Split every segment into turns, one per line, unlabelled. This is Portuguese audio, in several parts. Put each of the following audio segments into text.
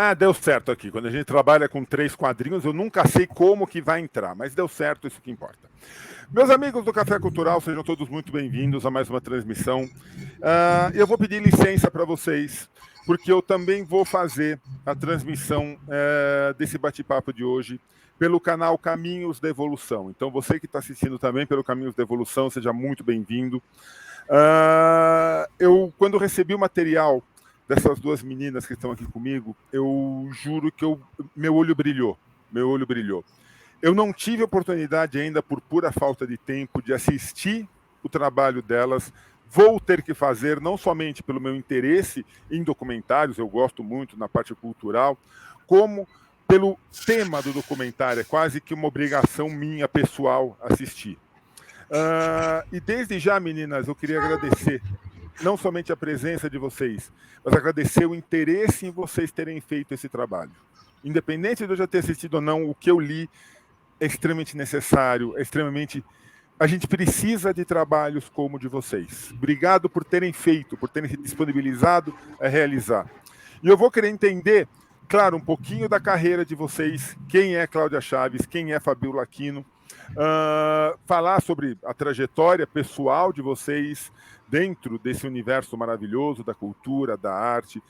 Ah, deu certo aqui. Quando a gente trabalha com 3 quadrinhos, eu nunca sei como que vai entrar, mas deu certo, isso que importa. Meus amigos do Café Cultural, sejam todos muito bem-vindos a mais uma transmissão. Eu vou pedir licença para vocês, porque eu também vou fazer a transmissão desse bate-papo de hoje pelo canal Caminhos da Evolução. Então, você que está assistindo também pelo Caminhos da Evolução, seja muito bem-vindo. Quando recebi o material dessas duas meninas que estão aqui comigo, eu juro que meu olho brilhou. Meu olho brilhou. Eu não tive oportunidade ainda, por pura falta de tempo, de assistir o trabalho delas. Vou ter que fazer, não somente pelo meu interesse em documentários, eu gosto muito na parte cultural, como pelo tema do documentário. É quase que uma obrigação minha pessoal assistir. E desde já, meninas, eu queria agradecer não somente a presença de vocês, mas agradecer o interesse em vocês terem feito esse trabalho. Independente de eu já ter assistido ou não, o que eu li é extremamente necessário, é extremamente... A gente precisa de trabalhos como o de vocês. Obrigado por terem feito, por terem se disponibilizado a realizar. E eu vou querer entender, claro, um pouquinho da carreira de vocês, quem é Cláudia Chaves, quem é Fabiola Aquino, falar sobre a trajetória pessoal de vocês dentro desse universo maravilhoso da cultura, da arte,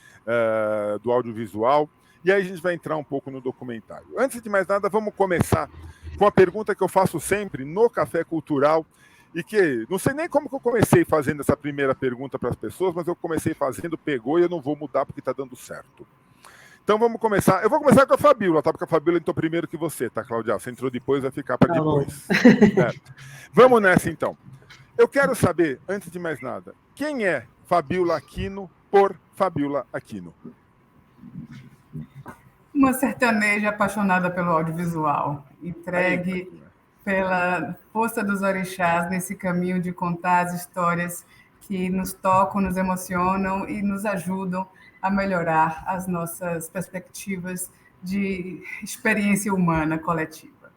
do audiovisual. E aí a gente vai entrar um pouco no documentário. Antes de mais nada, vamos começar com a pergunta que eu faço sempre no Café Cultural, e que não sei nem como que eu comecei fazendo essa primeira pergunta para as pessoas, mas eu comecei fazendo, pegou e eu não vou mudar porque está dando certo. Então vamos começar. Eu vou começar com a Fabiola, tá? Porque a Fabiola entrou primeiro que você, tá, Cláudia? Você entrou depois, vai ficar para depois. Certo. Vamos nessa, então. Eu quero saber, antes de mais nada, quem é Fabiola Aquino por Fabiola Aquino?
Uma sertaneja apaixonada pelo audiovisual, entregue pela força dos orixás nesse caminho de contar as histórias que nos tocam, nos emocionam e nos ajudam a melhorar as nossas perspectivas de experiência humana coletiva.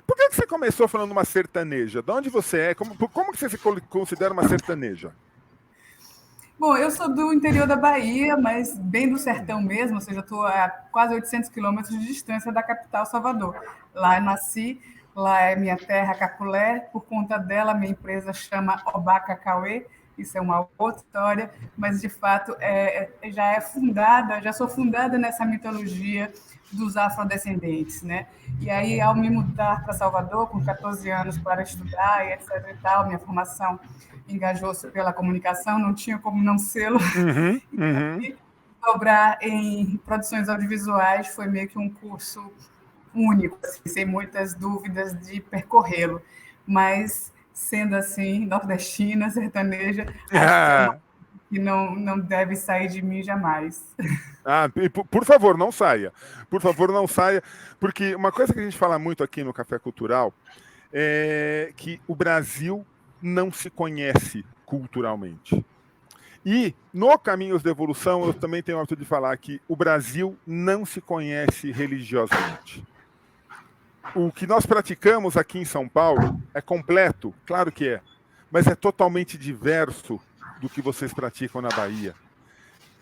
Por que você começou falando uma sertaneja? De onde você é? Como que você se considera uma sertaneja?
Bom, eu sou do interior da Bahia, mas bem do sertão mesmo, ou seja, estou a quase 800 quilômetros de distância da capital, Salvador. Lá eu nasci, lá é minha terra, Caculé, por conta dela, minha empresa chama Obá Cacauê, isso é uma outra história, mas de fato já sou fundada nessa mitologia dos afrodescendentes, né? E aí, ao me mudar para Salvador, com 14 anos, para estudar e etc e tal, minha formação engajou-se pela comunicação, não tinha como não sê-lo.
Uhum.
Dobrar em produções audiovisuais foi meio que um curso único, assim, sem muitas dúvidas de percorrê-lo. Mas, sendo assim, nordestina, sertaneja, acho que é uma que não deve sair de mim jamais.
Por favor, não saia. Por favor, não saia. Porque uma coisa que a gente fala muito aqui no Café Cultural é que o Brasil não se conhece culturalmente. E no Caminhos da Evolução, eu também tenho o hábito de falar que o Brasil não se conhece religiosamente. O que nós praticamos aqui em São Paulo é completo, claro que é, mas é totalmente diverso do que vocês praticam na Bahia.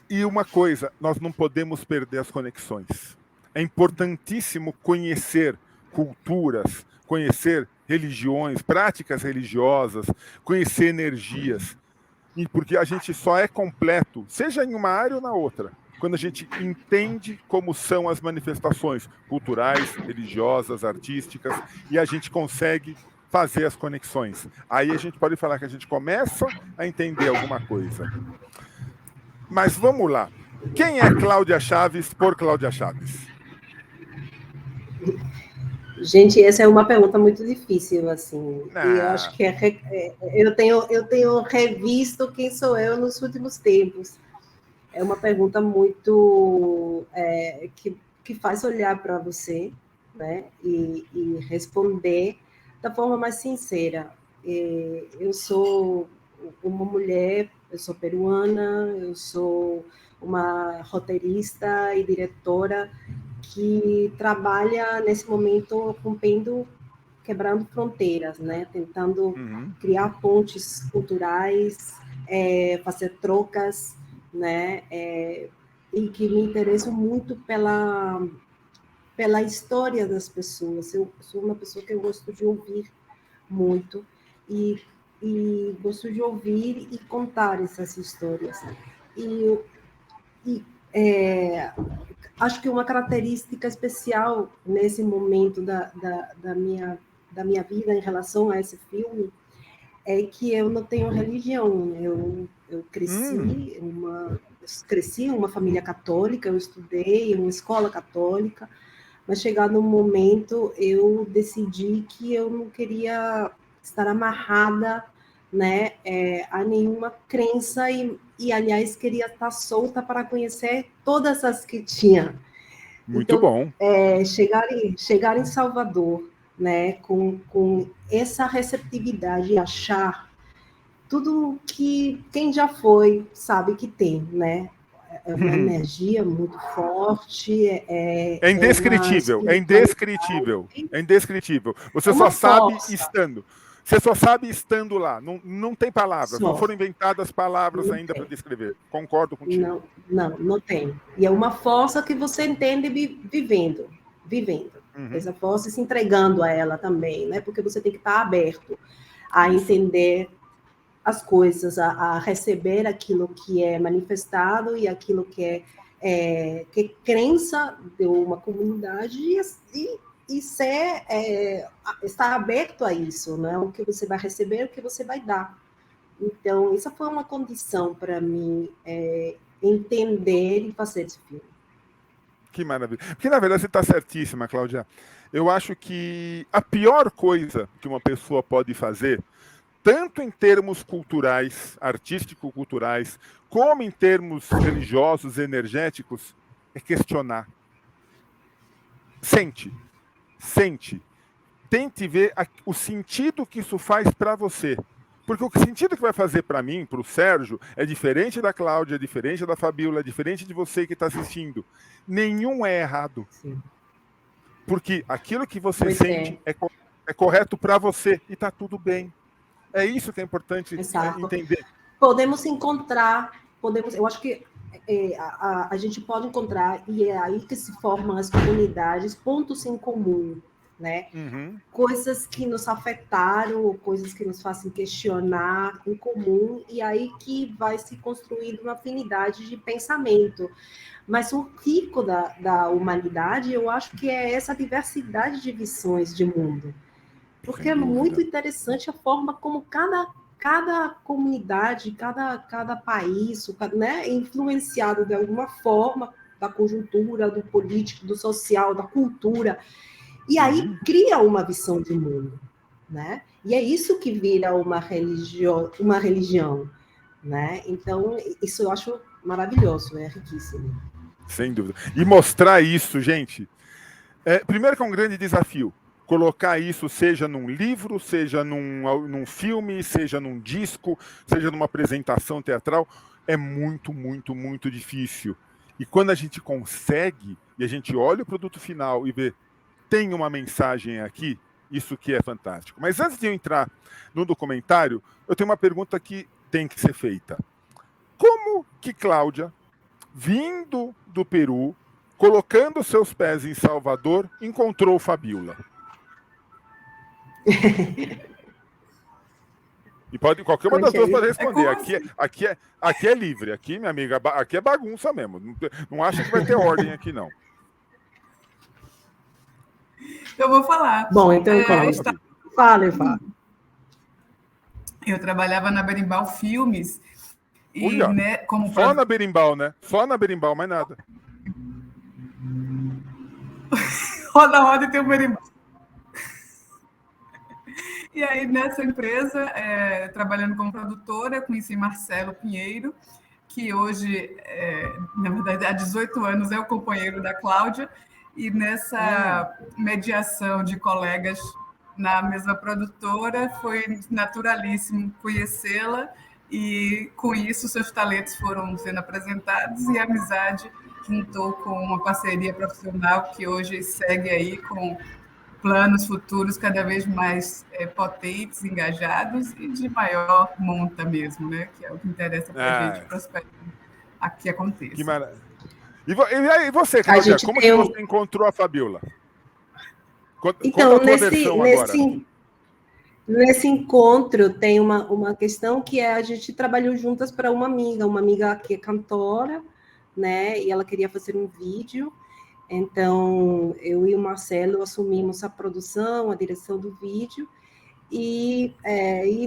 E uma coisa, nós não podemos perder as conexões. É importantíssimo conhecer culturas, conhecer religiões, práticas religiosas, conhecer energias. E porque a gente só é completo, seja em uma área ou na outra, quando a gente entende como são as manifestações culturais, religiosas, artísticas, e a gente consegue fazer as conexões. Aí a gente pode falar que a gente começa a entender alguma coisa. Mas vamos lá. Quem é Cláudia Chaves por Cláudia Chaves?
Gente, essa é uma pergunta muito difícil, assim. E eu acho que eu tenho revisto quem sou eu nos últimos tempos. É uma pergunta muito que faz olhar para você, né? E responder da forma mais sincera. Eu sou uma mulher, eu sou peruana, eu sou uma roteirista e diretora que trabalha nesse momento quebrando fronteiras, né? Tentando criar pontes culturais, fazer trocas, né? e que me interesso muito pela história das pessoas. Eu sou uma pessoa que eu gosto de ouvir muito e gosto de ouvir e contar essas histórias. E, acho que uma característica especial nesse momento da minha vida em relação a esse filme é que eu não tenho religião. Eu cresci em uma família católica, eu estudei em uma escola católica, mas chegado um momento eu decidi que eu não queria estar amarrada, né, a nenhuma crença e aliás queria estar solta para conhecer todas as que tinha.
Muito bom.
Chegar em Salvador, né, com essa receptividade, achar tudo que quem já foi sabe que tem, né? É uma energia muito forte,
É indescritível, é indescritível, é indescritível. Você só sabe estando. Você só sabe estando lá. Não tem palavras, não foram inventadas palavras ainda para descrever. Concordo contigo.
Não tem. E é uma força que você entende vivendo. Essa força se entregando a ela também, né? Porque você tem que estar aberto a entender as coisas, a receber aquilo que é manifestado e aquilo que é crença de uma comunidade e ser, estar aberto a isso, né? O que você vai receber, o que você vai dar. Então, isso foi uma condição para mim entender e fazer esse filme.
Que maravilha. Porque, na verdade, você está certíssima, Cláudia. Eu acho que a pior coisa que uma pessoa pode fazer, tanto em termos culturais, artístico-culturais, como em termos religiosos, energéticos, é questionar. Sente. Tente ver o sentido que isso faz para você. Porque o sentido que vai fazer para mim, para o Sérgio, é diferente da Cláudia, é diferente da Fabíola, é diferente de você que está assistindo. Nenhum é errado.
Sim.
Porque aquilo que você sente é correto para você e está tudo bem. É isso que é importante entender.
Podemos encontrar, eu acho que a gente pode encontrar, e é aí que se formam as comunidades, pontos em comum, né? Coisas que nos afetaram, coisas que nos fazem questionar em comum, e aí que vai se construir uma afinidade de pensamento. Mas o rico da humanidade, eu acho que é essa diversidade de visões de mundo. Porque é muito interessante a forma como cada comunidade, cada país, né, é influenciado de alguma forma da conjuntura, do político, do social, da cultura, e aí cria uma visão de mundo, né? E é isso que vira uma religião, né? Então, isso eu acho maravilhoso, é riquíssimo.
Sem dúvida. E mostrar isso, gente, primeiro que é um grande desafio. Colocar isso, seja num livro, seja num filme, seja num disco, seja numa apresentação teatral, é muito, muito, muito difícil. E quando a gente consegue, e a gente olha o produto final e vê, tem uma mensagem aqui, isso que é fantástico. Mas antes de eu entrar no documentário, eu tenho uma pergunta que tem que ser feita. Como que Cláudia, vindo do Peru, colocando seus pés em Salvador, encontrou Fabíola? E qualquer uma das duas pode responder. Aqui é livre. Aqui, minha amiga, aqui é bagunça mesmo. Não acha que vai ter ordem aqui, não.
Eu vou falar.
Bom, então, fala.
Eu trabalhava na Berimbau Filmes. E, né,
só na Berimbau, né? Só na Berimbau, mais nada.
Roda e tem um Berimbau. E aí, nessa empresa, trabalhando como produtora, conheci Marcelo Pinheiro, que hoje, na verdade, há 18 anos é o companheiro da Cláudia, e nessa mediação de colegas na mesma produtora, foi naturalíssimo conhecê-la, e com isso seus talentos foram sendo apresentados e a amizade juntou com uma parceria profissional que hoje segue aí com planos futuros cada vez mais potentes, engajados e de maior monta mesmo, né? Que é o que interessa para a gente, para que aconteça.
E aí você, Cláudia, como que você encontrou a Fabiola?
Então, nesse encontro tem uma questão que a gente trabalhou juntas para uma amiga que é cantora, né? E ela queria fazer um vídeo. Então, eu e o Marcelo assumimos a produção, a direção do vídeo. E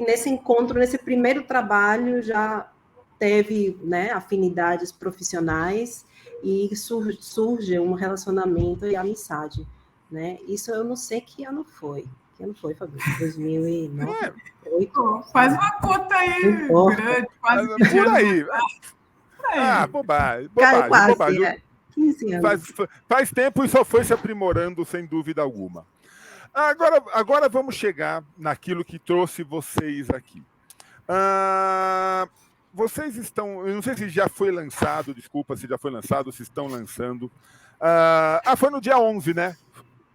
nesse encontro, nesse primeiro trabalho, já teve, né, afinidades profissionais e surge um relacionamento e amizade, né? Isso eu não sei que ano foi. Que ano foi, Fabio? 2009? 2008?
Faz uma conta aí grande, quase 20
por aí. Bobagem.
15 anos.
Faz tempo e só foi se aprimorando, sem dúvida alguma. Agora vamos chegar naquilo que trouxe vocês aqui. Vocês estão... Eu não sei se já foi lançado, desculpa se já foi lançado, se estão lançando. Foi no dia 11, né?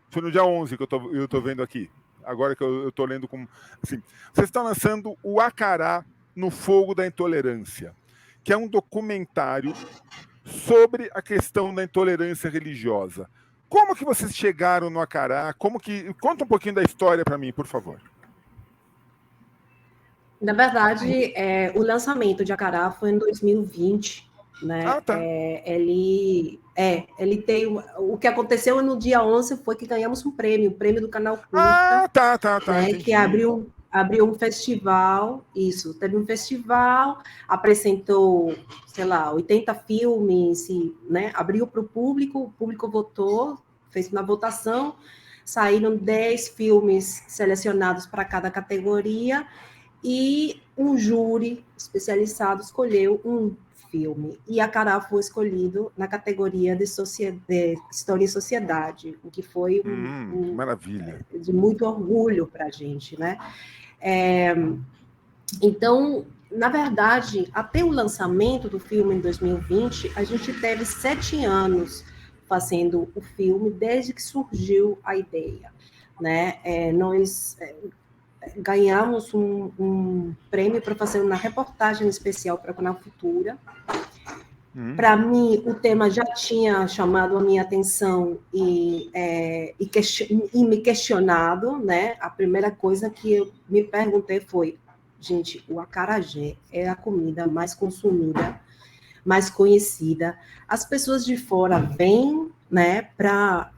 Foi no dia 11 que eu tô vendo aqui. Agora que eu tô lendo com... Assim, vocês estão lançando o Acará no Fogo da Intolerância, que é um documentário sobre a questão da intolerância religiosa. Como que vocês chegaram no Acará? Conta um pouquinho da história para mim, por favor.
Na verdade, o lançamento de Acará foi em 2020, né?
Tá.
Ele tem... O que aconteceu no dia 11 foi que ganhamos um prêmio, o prêmio do Canal Curta.
Tá.
Né, que abriu um festival, teve um festival, apresentou, sei lá, 80 filmes, né, abriu para o público votou, fez uma votação, saíram 10 filmes selecionados para cada categoria, e um júri especializado escolheu um filme, e Acará foi escolhido na categoria de História e Sociedade, o que foi
maravilha,
de muito orgulho para a gente, né? Então, na verdade, até o lançamento do filme em 2020, a gente teve 7 anos fazendo o filme, desde que surgiu a ideia, né? Nós ganhamos um prêmio para fazer uma reportagem especial para a Canal Futura. Para mim, o tema já tinha chamado a minha atenção e me questionado, né? A primeira coisa que eu me perguntei foi, gente, o acarajé é a comida mais consumida, mais conhecida. As pessoas de fora vêm, né, para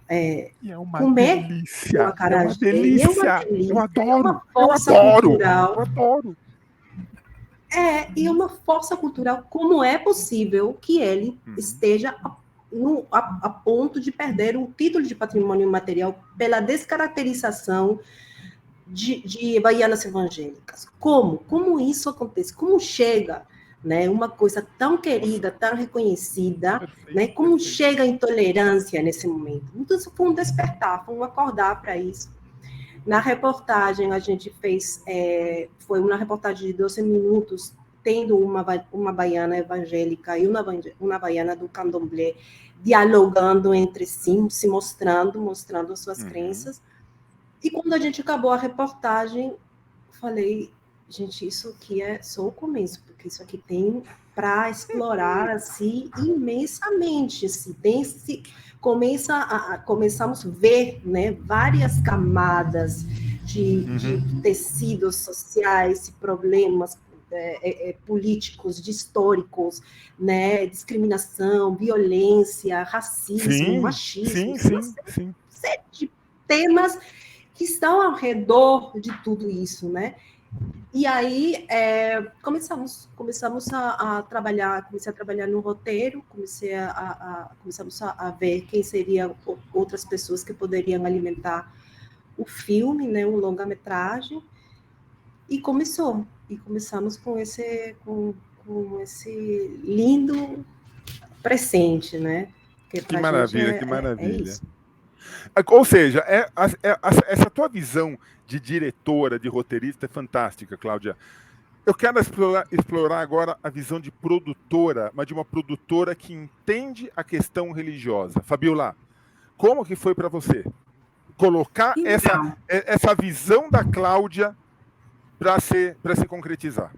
comer
delícia,
o acarajé.
É uma delícia. Eu adoro.
É uma força cultural.
Eu adoro.
E uma força cultural, como é possível que ele esteja a ponto de perder o título de patrimônio imaterial pela descaracterização de baianas evangélicas? Como isso acontece? Como chega, né, uma coisa tão querida, tão reconhecida, né, como chega a intolerância nesse momento? Então, isso foi um despertar, foi um acordar para isso. Na reportagem, a gente fez, foi uma reportagem de 12 minutos, tendo uma baiana evangélica e uma baiana do candomblé dialogando entre si, se mostrando as suas crenças. E quando a gente acabou a reportagem, falei, gente, isso aqui é só o começo, porque isso aqui tem para explorar assim imensamente, assim, começamos a ver, né, várias camadas de tecidos sociais, problemas políticos, históricos, né, discriminação, violência, racismo, machismo,
sim.
Série de temas que estão ao redor de tudo isso, né? E aí começamos a trabalhar, comecei a trabalhar no roteiro, começamos a ver quem seriam outras pessoas que poderiam alimentar o filme, né, um longa-metragem, e começamos com esse lindo presente, né?
Que maravilha, que maravilha. Ou seja, essa tua visão de diretora, de roteirista é fantástica, Cláudia. Eu quero explorar agora a visão de produtora, mas de uma produtora que entende a questão religiosa. Fabiola, como que foi para você colocar essa visão da Cláudia para se concretizar?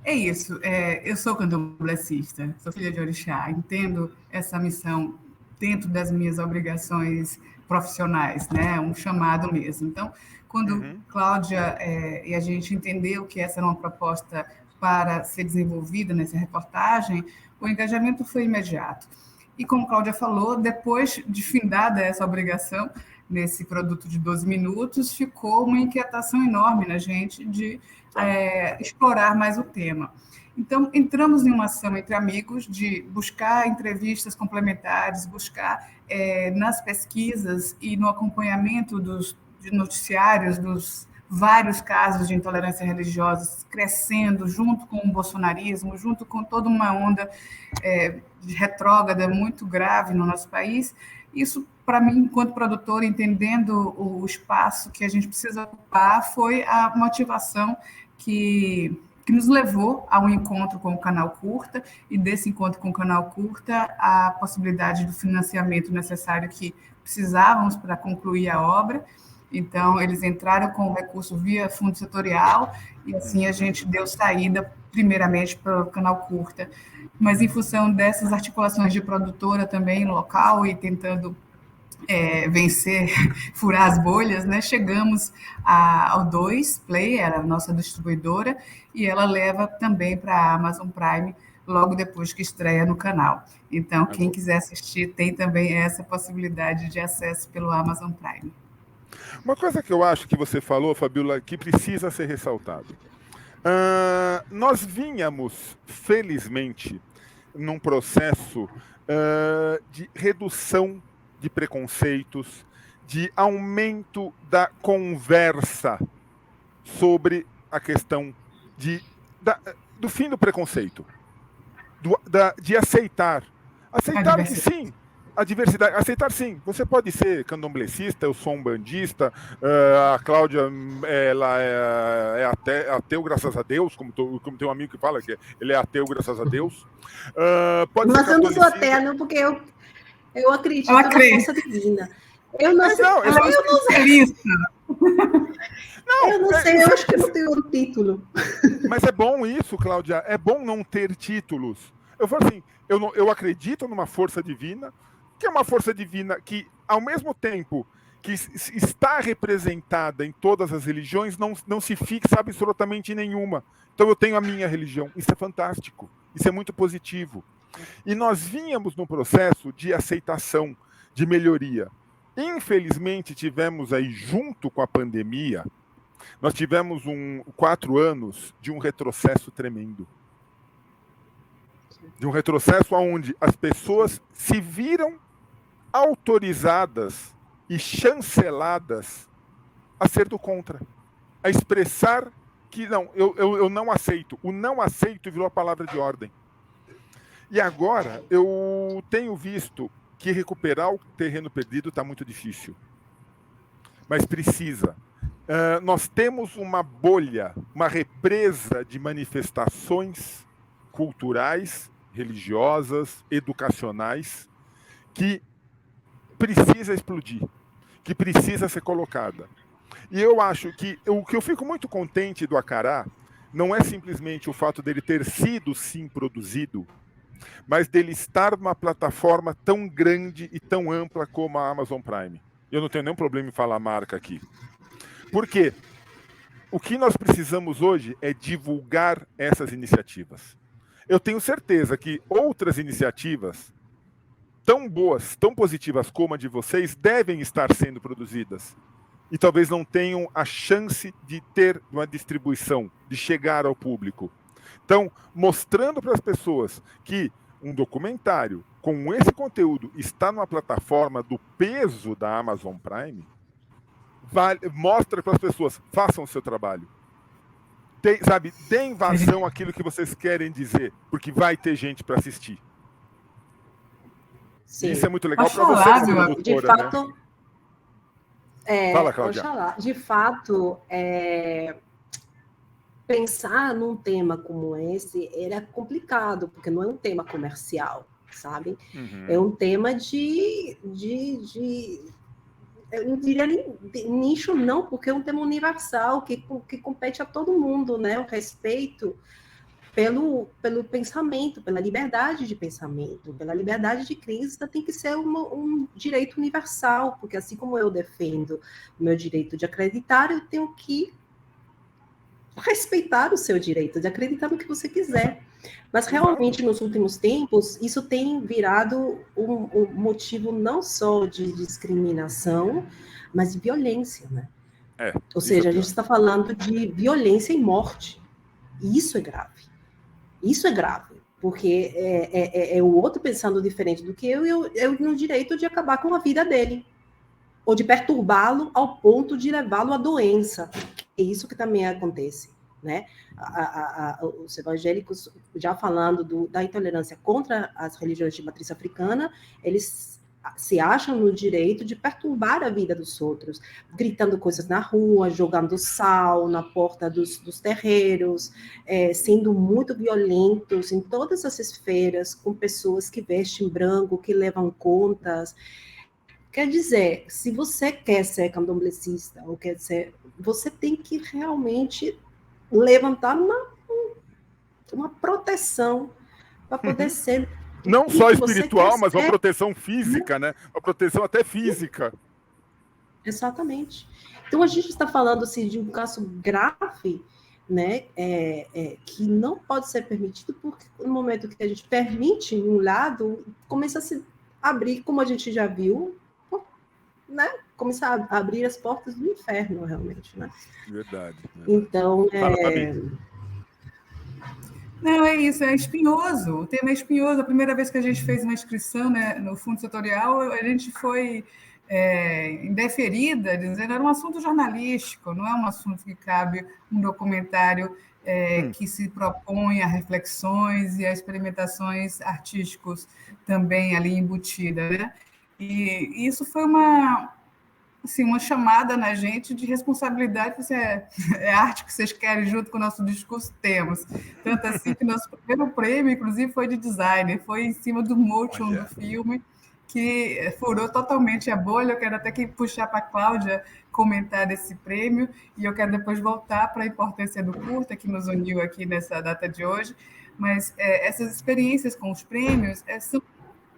É isso. Eu sou candomblessista, sou filha de orixá, entendo essa missão dentro das minhas obrigações profissionais, né? Um chamado mesmo. Então, quando
Uhum.
Cláudia e a gente entendeu que essa era uma proposta para ser desenvolvida nessa reportagem, o engajamento foi imediato. E como Cláudia falou, depois de findada essa obrigação, nesse produto de 12 minutos, ficou uma inquietação enorme na gente de explorar mais o tema. Então, entramos em uma ação entre amigos de buscar entrevistas complementares, buscar nas pesquisas e no acompanhamento de noticiários dos vários casos de intolerância religiosa crescendo junto com o bolsonarismo, junto com toda uma onda retrógrada muito grave no nosso país. Isso, para mim, enquanto produtora, entendendo o espaço que a gente precisa ocupar, foi a motivação que nos levou a um encontro com o Canal Curta, e desse encontro com o Canal Curta, a possibilidade do financiamento necessário que precisávamos para concluir a obra. Então, eles entraram com o recurso via fundo setorial, e assim a gente deu saída, primeiramente, para o Canal Curta. Mas, em função dessas articulações de produtora também local e tentando vencer, furar as bolhas, né? Chegamos ao 2 Play, era a nossa distribuidora, e ela leva também para a Amazon Prime logo depois que estreia no canal. Então, quem quiser assistir tem também essa possibilidade de acesso pelo Amazon Prime.
Uma coisa que eu acho que você falou, Fabiola, que precisa ser ressaltado. Nós vínhamos, felizmente, num processo de redução de preconceitos, de aumento da conversa sobre a questão do fim do preconceito, de aceitar que sim, a diversidade, aceitar sim, você pode ser candomblessista, eu sou um bandista, a Cláudia ela é ateu, graças a Deus, como tem um amigo que fala que ele é ateu, graças a Deus.
Mas eu não sou ateia, não, porque eu acredito na força divina. Eu não sei. Eu acho que eu não tenho um título.
Mas é bom isso, Cláudia, é bom não ter títulos. Eu falo assim, eu acredito numa força divina, que é uma força divina que, ao mesmo tempo que está representada em todas as religiões, não se fixa absolutamente em nenhuma. Então eu tenho a minha religião. Isso é fantástico, isso é muito positivo. E nós vínhamos num processo de aceitação, de melhoria. Infelizmente, tivemos aí, junto com a pandemia, nós tivemos 4 anos de um retrocesso tremendo. De um retrocesso onde as pessoas se viram autorizadas e chanceladas a ser do contra, a expressar que não, eu não aceito. O não aceito virou a palavra de ordem. E agora eu tenho visto que recuperar o terreno perdido está muito difícil. Mas precisa. Nós temos uma bolha, uma represa de manifestações culturais, religiosas, educacionais, que precisa explodir, que precisa ser colocada. E eu acho que o que eu fico muito contente do Acará não é simplesmente o fato dele ter sido, sim, produzido, mas dele estar numa plataforma tão grande e tão ampla como a Amazon Prime. Eu não tenho nenhum problema em falar marca aqui. Por quê? O que nós precisamos hoje é divulgar essas iniciativas. Eu tenho certeza que outras iniciativas tão boas, tão positivas como a de vocês, devem estar sendo produzidas. E talvez não tenham a chance de ter uma distribuição, de chegar ao público. Então, mostrando para as pessoas que um documentário com esse conteúdo está numa plataforma do peso da Amazon Prime, mostra para as pessoas, façam o seu trabalho. Deem vazão àquilo que vocês querem dizer, porque vai ter gente para assistir.
Sim.
Isso é muito legal para vocês, produtora,
de fato,
né? Fala, Cláudia.
Oxalá. De fato, pensar num tema como esse era complicado, porque não é um tema comercial, sabe? Uhum. É um tema eu não diria nicho, não, porque é um tema universal que compete a todo mundo, né? O respeito pelo pensamento, pela liberdade de pensamento, pela liberdade de crença, tem que ser um direito universal, porque assim como eu defendo o meu direito de acreditar, eu tenho que respeitar o seu direito de acreditar no que você quiser. Mas realmente, nos últimos tempos, isso tem virado um motivo não só de discriminação, mas de violência, né? Ou seja, a gente está falando de violência e morte. E isso é grave. Isso é grave, porque é o outro pensando diferente do que eu no direito de acabar com a vida dele, ou de perturbá-lo ao ponto de levá-lo à doença. É isso que também acontece, né? Os evangélicos, já falando da intolerância contra as religiões de matriz africana, eles se acham no direito de perturbar a vida dos outros, gritando coisas na rua, jogando sal na porta dos terreiros, sendo muito violentos em todas as esferas, com pessoas que vestem branco, que levam contas. Quer dizer, se você quer ser candomblessista, ou quer ser, você tem que realmente levantar uma proteção para poder ser...
Não só espiritual, mas uma proteção física, né? Uma proteção até física.
Exatamente. Então, a gente está falando assim, de um caso grave, né? Que não pode ser permitido, porque no momento que a gente permite um lado, começa a se abrir, como a gente já viu, né? Começar a abrir as portas do inferno, realmente, né?
Verdade.
Então,
Não, é isso, é espinhoso. O tema é espinhoso. A primeira vez que a gente fez uma inscrição, né, no Fundo Setorial, a gente foi indeferida, dizendo que era um assunto jornalístico, não é um assunto que cabe um documentário que se propõe a reflexões e a experimentações artísticos também ali embutidas, né? E isso foi uma chamada na gente de responsabilidade. É arte que vocês querem junto com o nosso discurso? Temos. Tanto assim que nosso primeiro prêmio, inclusive, foi de design, foi em cima do motion do filme, que furou totalmente a bolha. Eu quero até que puxar para a Cláudia comentar desse prêmio, e eu quero depois voltar para a importância do curta, que nos uniu aqui nessa data de hoje. Mas essas experiências com os prêmios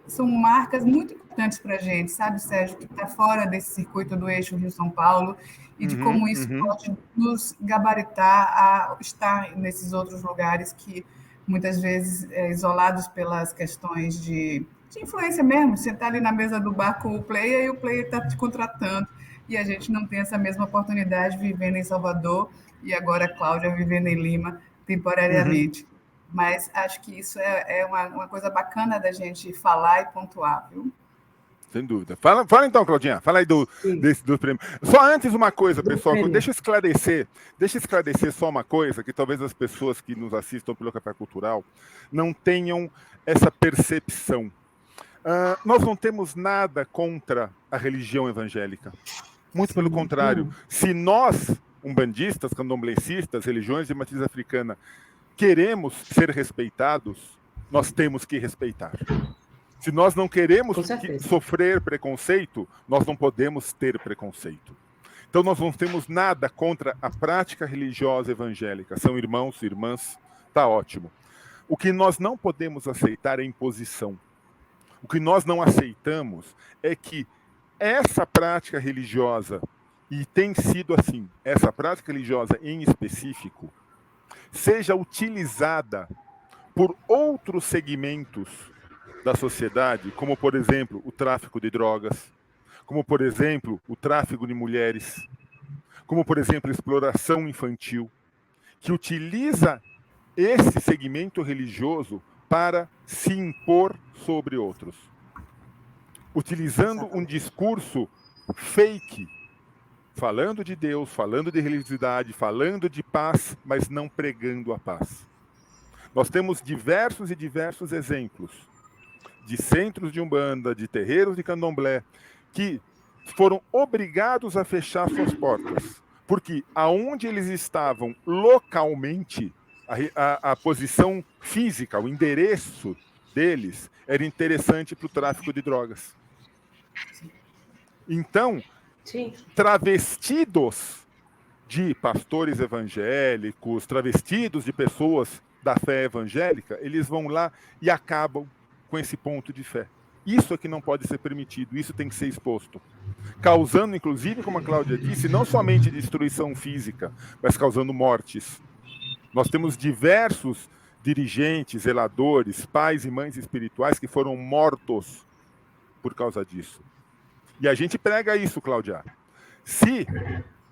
são marcas muito importantes para a gente, sabe, Sérgio, que está fora desse circuito do eixo Rio-São Paulo, e de como isso pode nos gabaritar a estar nesses outros lugares que, muitas vezes, isolados pelas questões de influência mesmo. Você está ali na mesa do bar com o player e o player está te contratando, e a gente não tem essa mesma oportunidade vivendo em Salvador, e agora a Cláudia vivendo em Lima, temporariamente. Mas acho que isso é uma coisa bacana da gente falar e pontuar, viu?
Sem dúvida. Fala então, Claudinha. Fala aí do prêmio. Só antes uma coisa, pessoal. Deixa eu esclarecer só uma coisa, que talvez as pessoas que nos assistam pelo Café Cultural não tenham essa percepção. Nós não temos nada contra a religião evangélica. Muito pelo contrário. Se nós, umbandistas, candomblecistas, religiões de matriz africana, queremos ser respeitados, nós temos que respeitar. Se nós não queremos sofrer preconceito, nós não podemos ter preconceito. Então, nós não temos nada contra a prática religiosa evangélica. São irmãos, irmãs, tá ótimo. O que nós não podemos aceitar é imposição. O que nós não aceitamos é que essa prática religiosa, e tem sido assim, essa prática religiosa em específico, seja utilizada por outros segmentos da sociedade, como, por exemplo, o tráfico de drogas, como, por exemplo, o tráfico de mulheres, como, por exemplo, a exploração infantil, que utiliza esse segmento religioso para se impor sobre outros, utilizando um discurso fake, falando de Deus, falando de religiosidade, falando de paz, mas não pregando a paz. Nós temos diversos exemplos de centros de umbanda, de terreiros de candomblé, que foram obrigados a fechar suas portas, porque aonde eles estavam localmente, a posição física, o endereço deles era interessante para o tráfico de drogas. Então, travestidos de pastores evangélicos, travestidos de pessoas da fé evangélica, eles vão lá e acabam com esse ponto de fé. Isso é que não pode ser permitido, isso tem que ser exposto. Causando, inclusive, como a Cláudia disse, não somente destruição física, mas causando mortes. Nós temos diversos dirigentes, zeladores, pais e mães espirituais que foram mortos por causa disso. E a gente prega isso, Cláudia. Se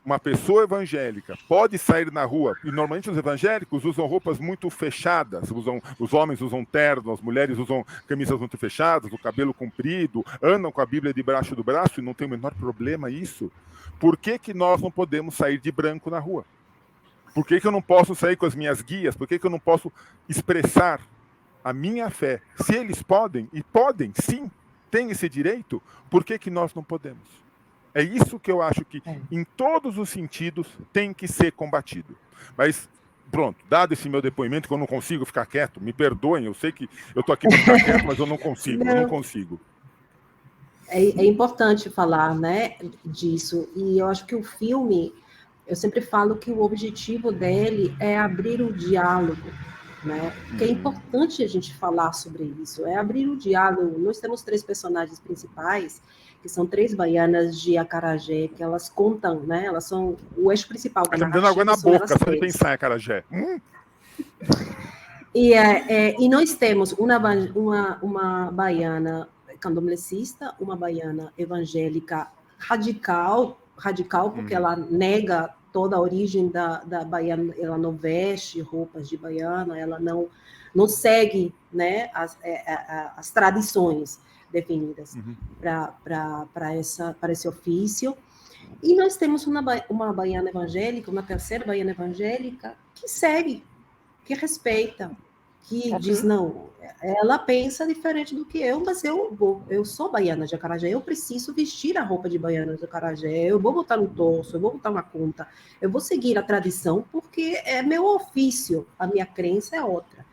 uma pessoa evangélica pode sair na rua, e normalmente os evangélicos usam roupas muito fechadas, os homens usam terno, as mulheres usam camisas muito fechadas, o cabelo comprido, andam com a Bíblia debaixo do braço e não tem o menor problema isso. Por que que nós não podemos sair de branco na rua? Por que que eu não posso sair com as minhas guias? Por que que eu não posso expressar a minha fé? Se eles podem, e podem, sim, têm esse direito, por que que nós não podemos? É isso que eu acho que, em todos os sentidos, tem que ser combatido. Mas, pronto, dado esse meu depoimento, que eu não consigo ficar quieto, me perdoem, eu sei que eu estou aqui para ficar quieto, mas eu não consigo, eu não consigo.
É importante falar, né, disso, e eu acho que o filme, eu sempre falo que o objetivo dele é abrir o diálogo, né, que é importante a gente falar sobre isso, é abrir o diálogo. Nós temos 3 personagens principais, que são 3 baianas de Acarajé, que elas contam, né, elas são o eixo principal da narrativa.
Tá me dando água na boca, só de pensar em Acarajé.
E nós temos uma baiana candomblessista, uma baiana evangélica radical porque ela nega toda a origem da baiana, ela não veste roupas de baiana, ela não segue, né, as tradições definidas para esse ofício. E nós temos uma baiana evangélica, uma terceira baiana evangélica, que segue, que respeita, que diz, não, ela pensa diferente do que eu, mas eu sou baiana de Acarajé, eu preciso vestir a roupa de baiana de Acarajé, eu vou botar no torso, eu vou botar na conta, eu vou seguir a tradição, porque é meu ofício, a minha crença é outra.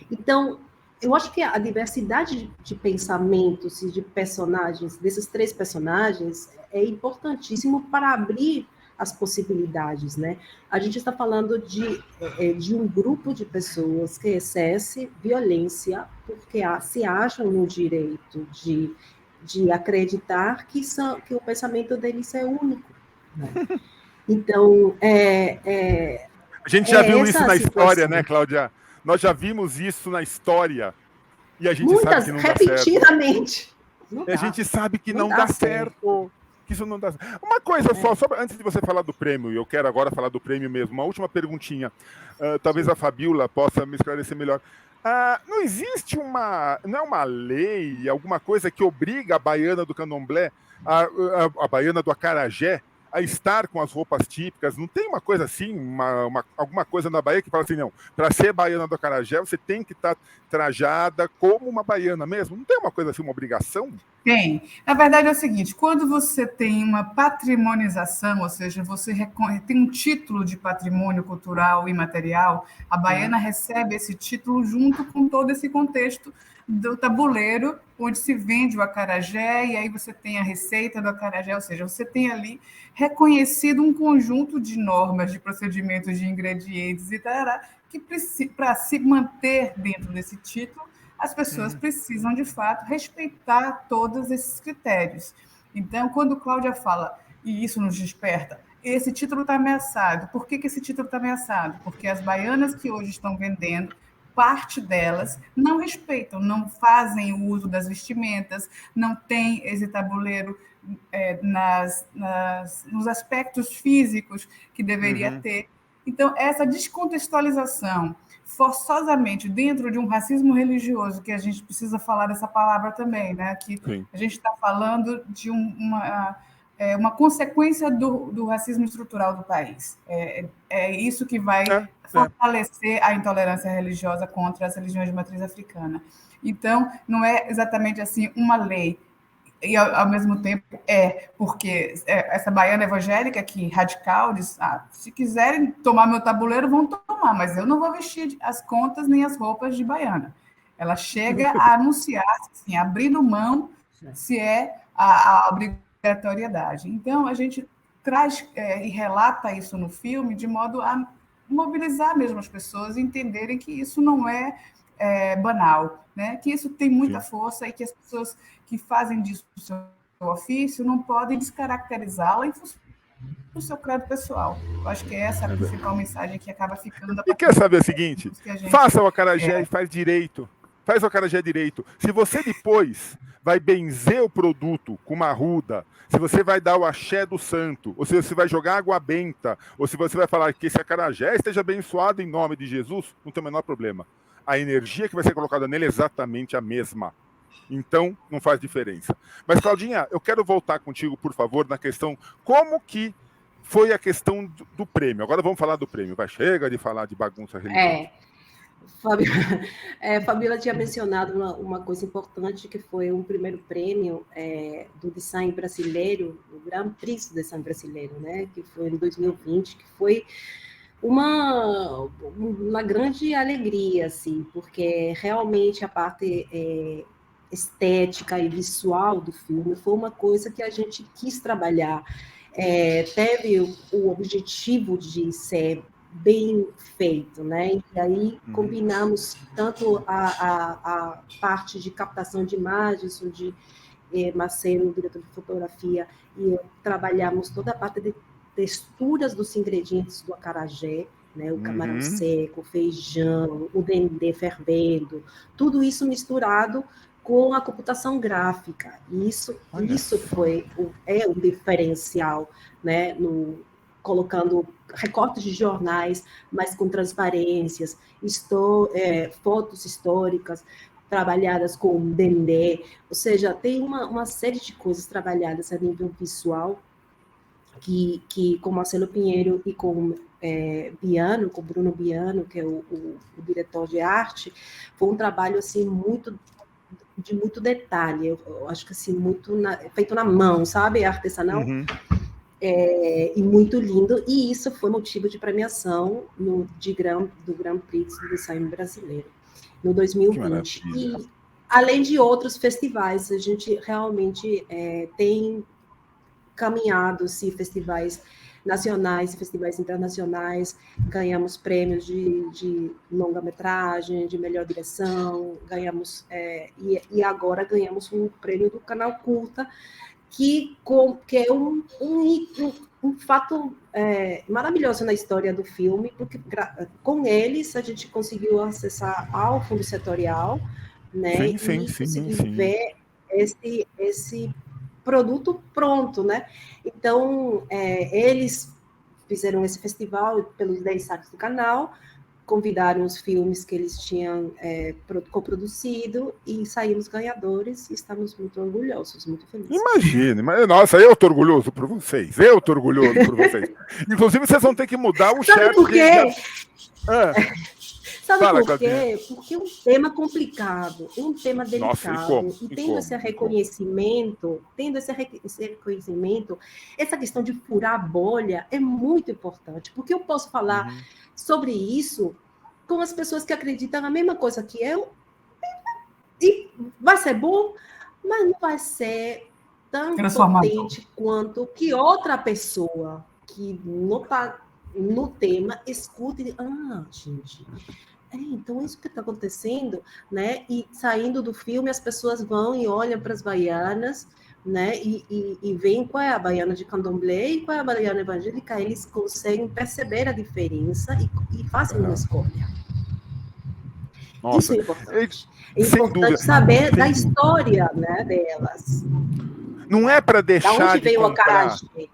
Então, eu acho que a diversidade de pensamentos e de personagens, desses 3 personagens, é importantíssimo para abrir as possibilidades, né? A gente está falando de um grupo de pessoas que exerce violência porque se acham no direito de acreditar que o pensamento deles é único, né? Então,
a gente já viu isso na história, né, Cláudia? Nós já vimos isso na história e a gente sabe que não dá certo.
Repetidamente.
A gente sabe que não dá certo. Que isso não dá certo. Uma coisa só antes de você falar do prêmio, e eu quero agora falar do prêmio mesmo, uma última perguntinha. Talvez a Fabiola possa me esclarecer melhor. Não existe não é uma lei, alguma coisa que obriga a baiana do candomblé, a baiana do acarajé, a estar com as roupas típicas? Não tem uma coisa assim, alguma coisa na Bahia que fala assim, não, para ser baiana do acarajé, você tem que estar trajada como uma baiana mesmo? Não tem uma coisa assim, uma obrigação?
Tem. Na verdade é o seguinte, quando você tem uma patrimonização, ou seja, você tem um título de patrimônio cultural imaterial, a baiana recebe esse título junto com todo esse contexto do tabuleiro, onde se vende o acarajé, e aí você tem a receita do acarajé, ou seja, você tem ali reconhecido um conjunto de normas, de procedimentos, de ingredientes e tal, que para se manter dentro desse título, as pessoas precisam, de fato, respeitar todos esses critérios. Então, quando Cláudia fala, e isso nos desperta, esse título está ameaçado. Por que esse título está ameaçado? Porque as baianas que hoje estão vendendo, parte delas não respeitam, não fazem o uso das vestimentas, não tem esse tabuleiro nos aspectos físicos que deveria ter. Então, essa descontextualização forçosamente dentro de um racismo religioso, que a gente precisa falar dessa palavra também, né? Que a gente está falando de uma consequência do racismo estrutural do país. É isso que vai fortalecer a intolerância religiosa contra as religiões de matriz africana. Então, não é exatamente assim uma lei, e ao mesmo tempo porque essa baiana evangélica aqui, radical, diz, se quiserem tomar meu tabuleiro, vão tomar, mas eu não vou vestir as contas nem as roupas de baiana. Ela chega a anunciar, assim, abrindo mão, se é a obrigatoriedade. Então, a gente traz e relata isso no filme de modo a mobilizar mesmo as pessoas e entenderem que isso não é, banal, né? Que isso tem muita força e que as pessoas que fazem disso o seu ofício não podem descaracterizá-la em função do seu crédito pessoal. Eu acho que essa é a principal mensagem que acaba ficando.
E quer saber o seguinte? Faça o acarajé e faz direito. Faz o acarajé direito. Se você depois vai benzer o produto com uma arruda, se você vai dar o axé do santo, ou se você vai jogar água benta, ou se você vai falar que esse acarajé esteja abençoado em nome de Jesus, não tem o menor problema. A energia que vai ser colocada nele é exatamente a mesma. Então, não faz diferença. Mas, Claudinha, eu quero voltar contigo, por favor, na questão como que foi a questão do prêmio. Agora vamos falar do prêmio. Chega de falar de bagunça religiosa.
Fabíola tinha mencionado uma coisa importante, que foi um primeiro prêmio do design brasileiro, o Grand Prix do design brasileiro, né? Que foi em 2020, que foi uma grande alegria, assim, porque realmente a parte estética e visual do filme foi uma coisa que a gente quis trabalhar. Teve o objetivo de ser bem feito, né? E aí combinamos tanto a parte de captação de imagens, onde Marcelo, o diretor de fotografia, e eu trabalhamos toda a parte de texturas dos ingredientes do acarajé, né? O camarão seco, o feijão, o dendê fervendo, tudo isso misturado com a computação gráfica. Isso foi o diferencial, né? Colocando recortes de jornais, mas com transparências, fotos históricas trabalhadas com dendê, ou seja, tem uma série de coisas trabalhadas a nível visual que com Marcelo Pinheiro e com Biano, com Bruno Biano, que é o diretor de arte, foi um trabalho assim de muito detalhe, eu acho que assim, feito na mão, sabe, artesanal, e muito lindo, e isso foi motivo de premiação do Grand Prix do design brasileiro, no 2020. E, além de outros festivais, a gente realmente tem caminhado, sim, festivais nacionais, festivais internacionais, ganhamos prêmios de longa-metragem, de melhor direção, ganhamos, e agora ganhamos um prêmio do Canal Curta, que é um fato maravilhoso na história do filme, porque com eles a gente conseguiu acessar ao fundo setorial, né? E conseguir ver esse produto pronto, né? Então, eles fizeram esse festival pelos 10 saques do canal, convidaram os filmes que eles tinham coproduzido e saímos ganhadores e estamos muito orgulhosos, muito felizes.
Imagine, nossa, eu tô orgulhoso por vocês, Inclusive, vocês vão ter que mudar o chat.
Sabe por quê? Sabe por quê? Porque é um tema complicado, um tema delicado. Nossa, tendo esse reconhecimento, essa questão de furar a bolha é muito importante, porque eu posso falar sobre isso com as pessoas que acreditam na mesma coisa que eu, e vai ser bom, mas não vai ser tão potente quanto que outra pessoa que não está no tema escuta e diz, gente, então isso que está acontecendo, né? E saindo do filme, as pessoas vão e olham para as baianas, né? E veem qual é a baiana de candomblé e qual é a baiana evangélica, eles conseguem perceber a diferença e fazem uma escolha. Nossa, isso é importante. É importante saber da história, né, delas.
Não é para deixar
da onde veio o acarajé.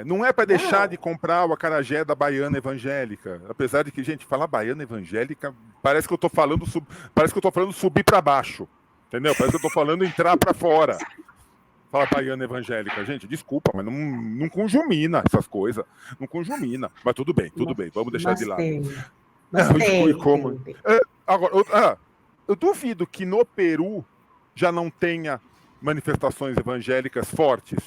Não é para deixar de comprar o acarajé da baiana evangélica. Apesar de que, gente, falar baiana evangélica, parece que eu tô falando subir para baixo. Entendeu? Parece que eu tô falando entrar para fora. Fala baiana evangélica. Gente, desculpa, mas não conjumina essas coisas. Não conjumina. Mas tudo bem. Vamos deixar de lado. Agora, eu duvido que no Peru já não tenha manifestações evangélicas fortes.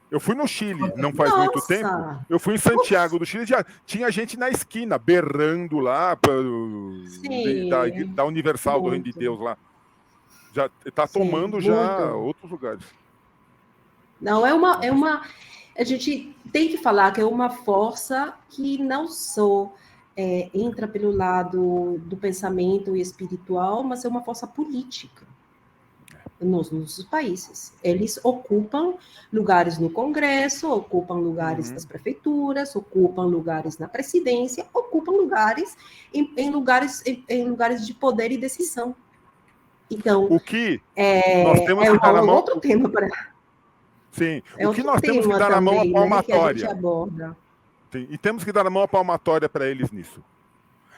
Eu fui no Chile, não faz muito tempo. Eu fui em Santiago do Chile, já tinha gente na esquina, berrando lá, da Universal do Reino de Deus lá. Já está tomando já outros lugares.
Não, a gente tem que falar que é uma força que não só entra pelo lado do pensamento e espiritual, mas é uma força política nos nossos países. Eles ocupam lugares no Congresso, ocupam lugares nas prefeituras, ocupam lugares na presidência, ocupam lugares em lugares de poder e decisão. Então,
o que nós temos que dar na mão...
outro tema para...
Sim, o que nós temos que dar na mão a palmatória.
Que a gente aborda.
Sim, e temos que dar a mão a palmatória para eles nisso.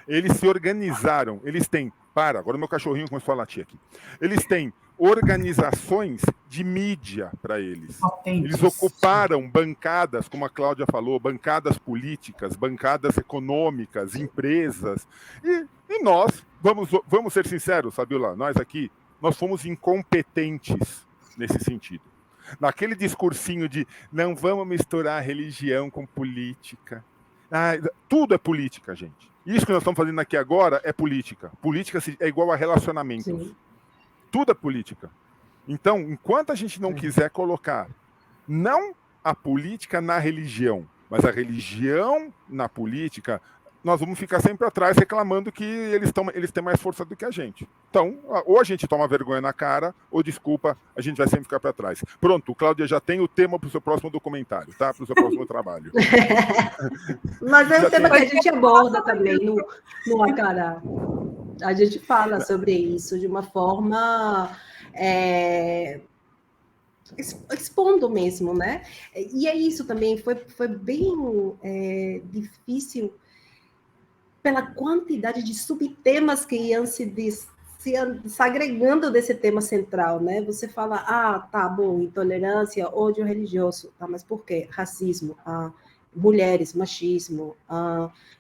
Eles se organizaram, eles têm... Agora meu cachorrinho começou a latir aqui. Eles têm organizações de mídia para eles. Eles ocuparam bancadas, como a Cláudia falou, bancadas políticas, bancadas econômicas, empresas. E nós, vamos ser sinceros, Fabiola, nós aqui, nós fomos incompetentes nesse sentido. Naquele discursinho de não vamos misturar religião com política. Tudo é política, gente. Isso que nós estamos fazendo aqui agora é política. Política é igual a relacionamentos. Sim. Tudo é política. Então, enquanto a gente não quiser colocar não a política na religião, mas a religião na política, nós vamos ficar sempre atrás reclamando que eles têm mais força do que a gente. Então, ou a gente toma vergonha na cara, ou desculpa, a gente vai sempre ficar para trás. Pronto, Cláudia já tem o tema para o seu próximo documentário, tá? Para o seu próximo trabalho.
Mas é um tema que a gente aborda também no Acará. A gente fala sobre isso de uma forma expondo mesmo, né? E é isso também, foi bem difícil pela quantidade de subtemas que iam se agregando desse tema central, né? Você fala, tá bom, intolerância, ódio religioso, tá, mas por quê? Racismo, mulheres, machismo,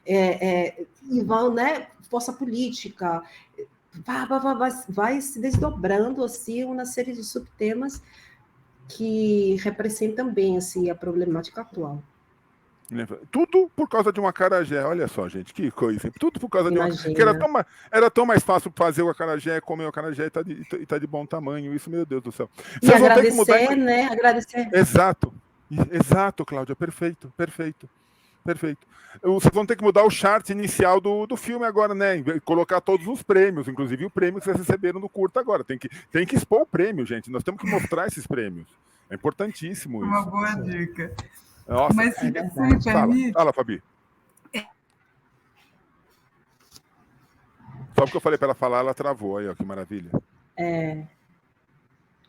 e vão, né? Força política, vai se desdobrando assim uma série de subtemas que representam bem assim a problemática atual.
Tudo por causa de um acarajé, olha só, gente, que coisa. Tudo por causa de uma... Que era tão mais fácil fazer o acarajé, comer o acarajé e tá de bom tamanho, isso, meu Deus do céu.
E agradecer, né? Agradecer.
Exato, Cláudia, perfeito. Vocês vão ter que mudar o chart inicial do filme agora, né? Colocar todos os prêmios, inclusive o prêmio que vocês receberam no curta agora. Tem que expor o prêmio, gente. Nós temos que mostrar esses prêmios. É importantíssimo isso.
Uma boa dica.
Nossa,
mas se me permite...
Fala, Fabi. Só porque eu falei para ela falar, ela travou. Aí, ó, que maravilha.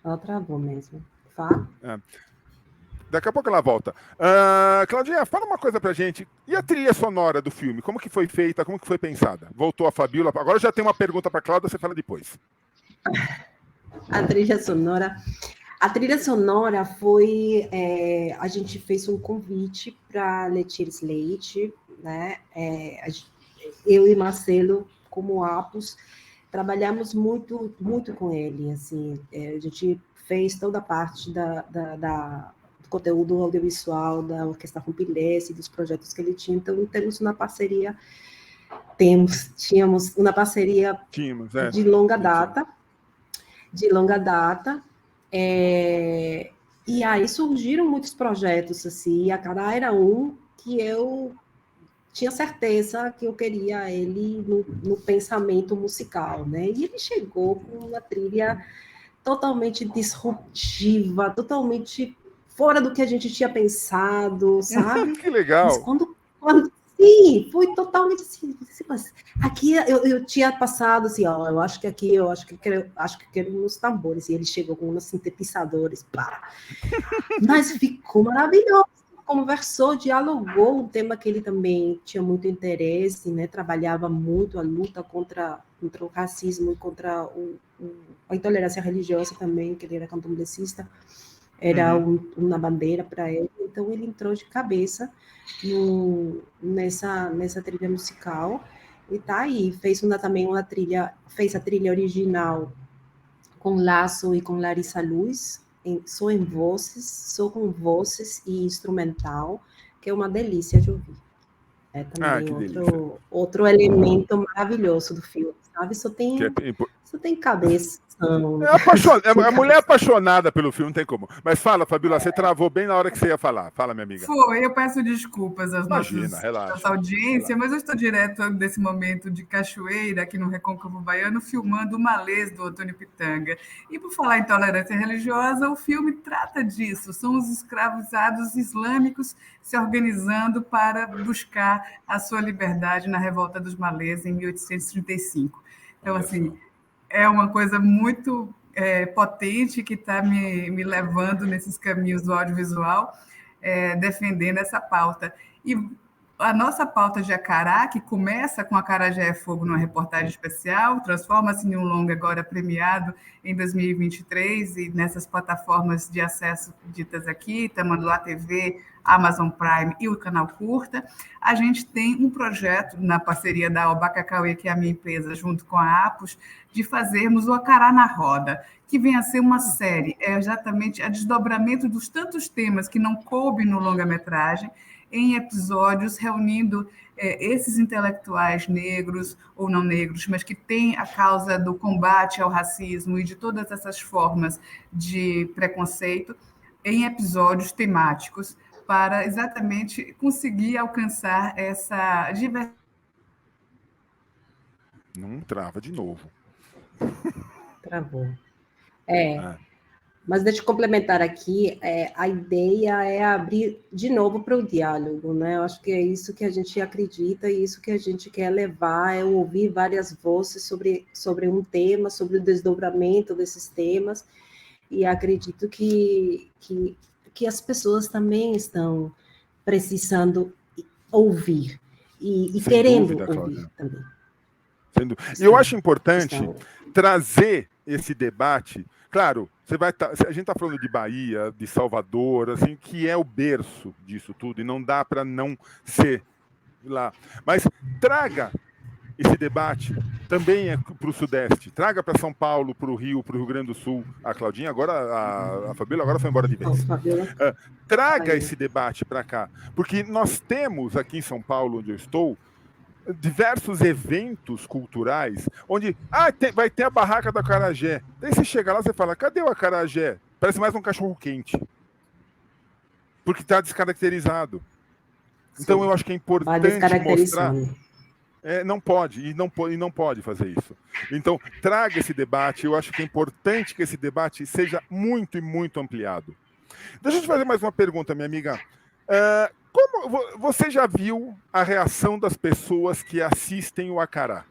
Ela travou mesmo. Fala.
Daqui a pouco ela volta. Claudinha, fala uma coisa pra gente. E a trilha sonora do filme? Como que foi feita? Como que foi pensada? Voltou a Fabiola. Agora já tem uma pergunta para Cláudia, você fala depois.
A trilha sonora... A trilha sonora foi... a gente fez um convite para Letir Slate, né? Eu e Marcelo, como Apus, trabalhamos muito, muito com ele. Assim, a gente fez toda a parte do conteúdo audiovisual, da Orquestra Rumpilesse, dos projetos que ele tinha. Então, temos uma parceria... Tínhamos uma parceria de longa data. E aí surgiram muitos projetos, assim, e a Acará era um que eu tinha certeza que eu queria ele no pensamento musical, né? E ele chegou com uma trilha totalmente disruptiva, totalmente fora do que a gente tinha pensado, sabe?
Que legal!
Mas quando sim, foi totalmente assim, mas aqui eu tinha passado assim, eu acho que quero uns tambores, e ele chegou com uns sintetizadores, mas ficou maravilhoso, conversou, dialogou, um tema que ele também tinha muito interesse, né, trabalhava muito a luta contra o racismo, contra a intolerância religiosa também, que ele era candomblessista, era uma bandeira para ele, então ele entrou de cabeça nessa trilha musical, e tá aí, fez a trilha original com Laço e com Larissa Luz, só com vozes e instrumental, que é uma delícia de ouvir. É também outro elemento maravilhoso do filme, sabe? Só tem cabeça, emoção.
A mulher apaixonada pelo filme, não tem como. Mas fala, Fabíola, você travou bem na hora que você ia falar. Fala, minha amiga.
Foi, eu peço desculpas às
Relaxa,
nossa audiência, mas eu estou direto desse momento de Cachoeira, aqui no Recôncavo Baiano, filmando o Malês do Antônio Pitanga. E por falar em tolerância religiosa, o filme trata disso. São os escravizados islâmicos se organizando para buscar a sua liberdade na Revolta dos Malês em 1835. Então, assim, é uma coisa muito potente que está me levando nesses caminhos do audiovisual, defendendo essa pauta. E a nossa pauta de Acará, que começa com Acarajé é Fogo numa reportagem especial, transforma-se em um longa agora premiado em 2023 e nessas plataformas de acesso ditas aqui, Tamanduá TV, Amazon Prime e o Canal Curta. A gente tem um projeto na parceria da Albacacauê, que é a minha empresa, junto com a Apos, de fazermos o Acará na Roda, que vem a ser uma série, exatamente a desdobramento dos tantos temas que não coube no longa-metragem, em episódios reunindo esses intelectuais negros ou não negros, mas que têm a causa do combate ao racismo e de todas essas formas de preconceito, em episódios temáticos, para exatamente conseguir alcançar essa diversidade.
Não trava de novo.
Travou. Mas deixa eu complementar aqui, a ideia é abrir de novo para o diálogo, né? Eu acho que é isso que a gente acredita e isso que a gente quer levar, é ouvir várias vozes sobre um tema, sobre o desdobramento desses temas, e acredito que as pessoas também estão precisando ouvir e querendo ouvir, Cláudia, também.
E eu acho importante trazer esse debate. Claro, a gente está falando de Bahia, de Salvador, assim, que é o berço disso tudo, e não dá para não ser lá. Mas traga esse debate também para o Sudeste, traga para São Paulo, para o Rio Grande do Sul. A Claudinha agora, a Fabíola agora foi embora de vez. Traga esse debate para cá, porque nós temos aqui em São Paulo, onde eu estou, diversos eventos culturais, onde vai ter a barraca do acarajé. Daí você chega lá e fala, cadê o acarajé? Parece mais um cachorro quente. Porque está descaracterizado. Então, sim, eu acho que é importante mostrar. Não pode fazer isso. Então, traga esse debate. Eu acho que é importante que esse debate seja muito e muito ampliado. Deixa eu te fazer mais uma pergunta, minha amiga. Como você já viu a reação das pessoas que assistem o Acará?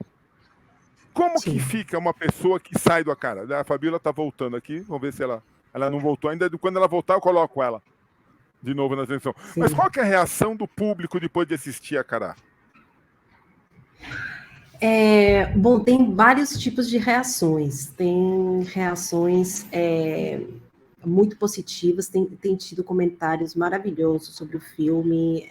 Como Sim. que fica uma pessoa que sai do Acará? A Fabíola está voltando aqui, vamos ver se ela não voltou ainda. Quando ela voltar, eu coloco ela de novo na transmissão. Mas qual que é a reação do público depois de assistir a Acará?
Bom, tem vários tipos de reações. Tem reações muito positivas, tem tido comentários maravilhosos sobre o filme,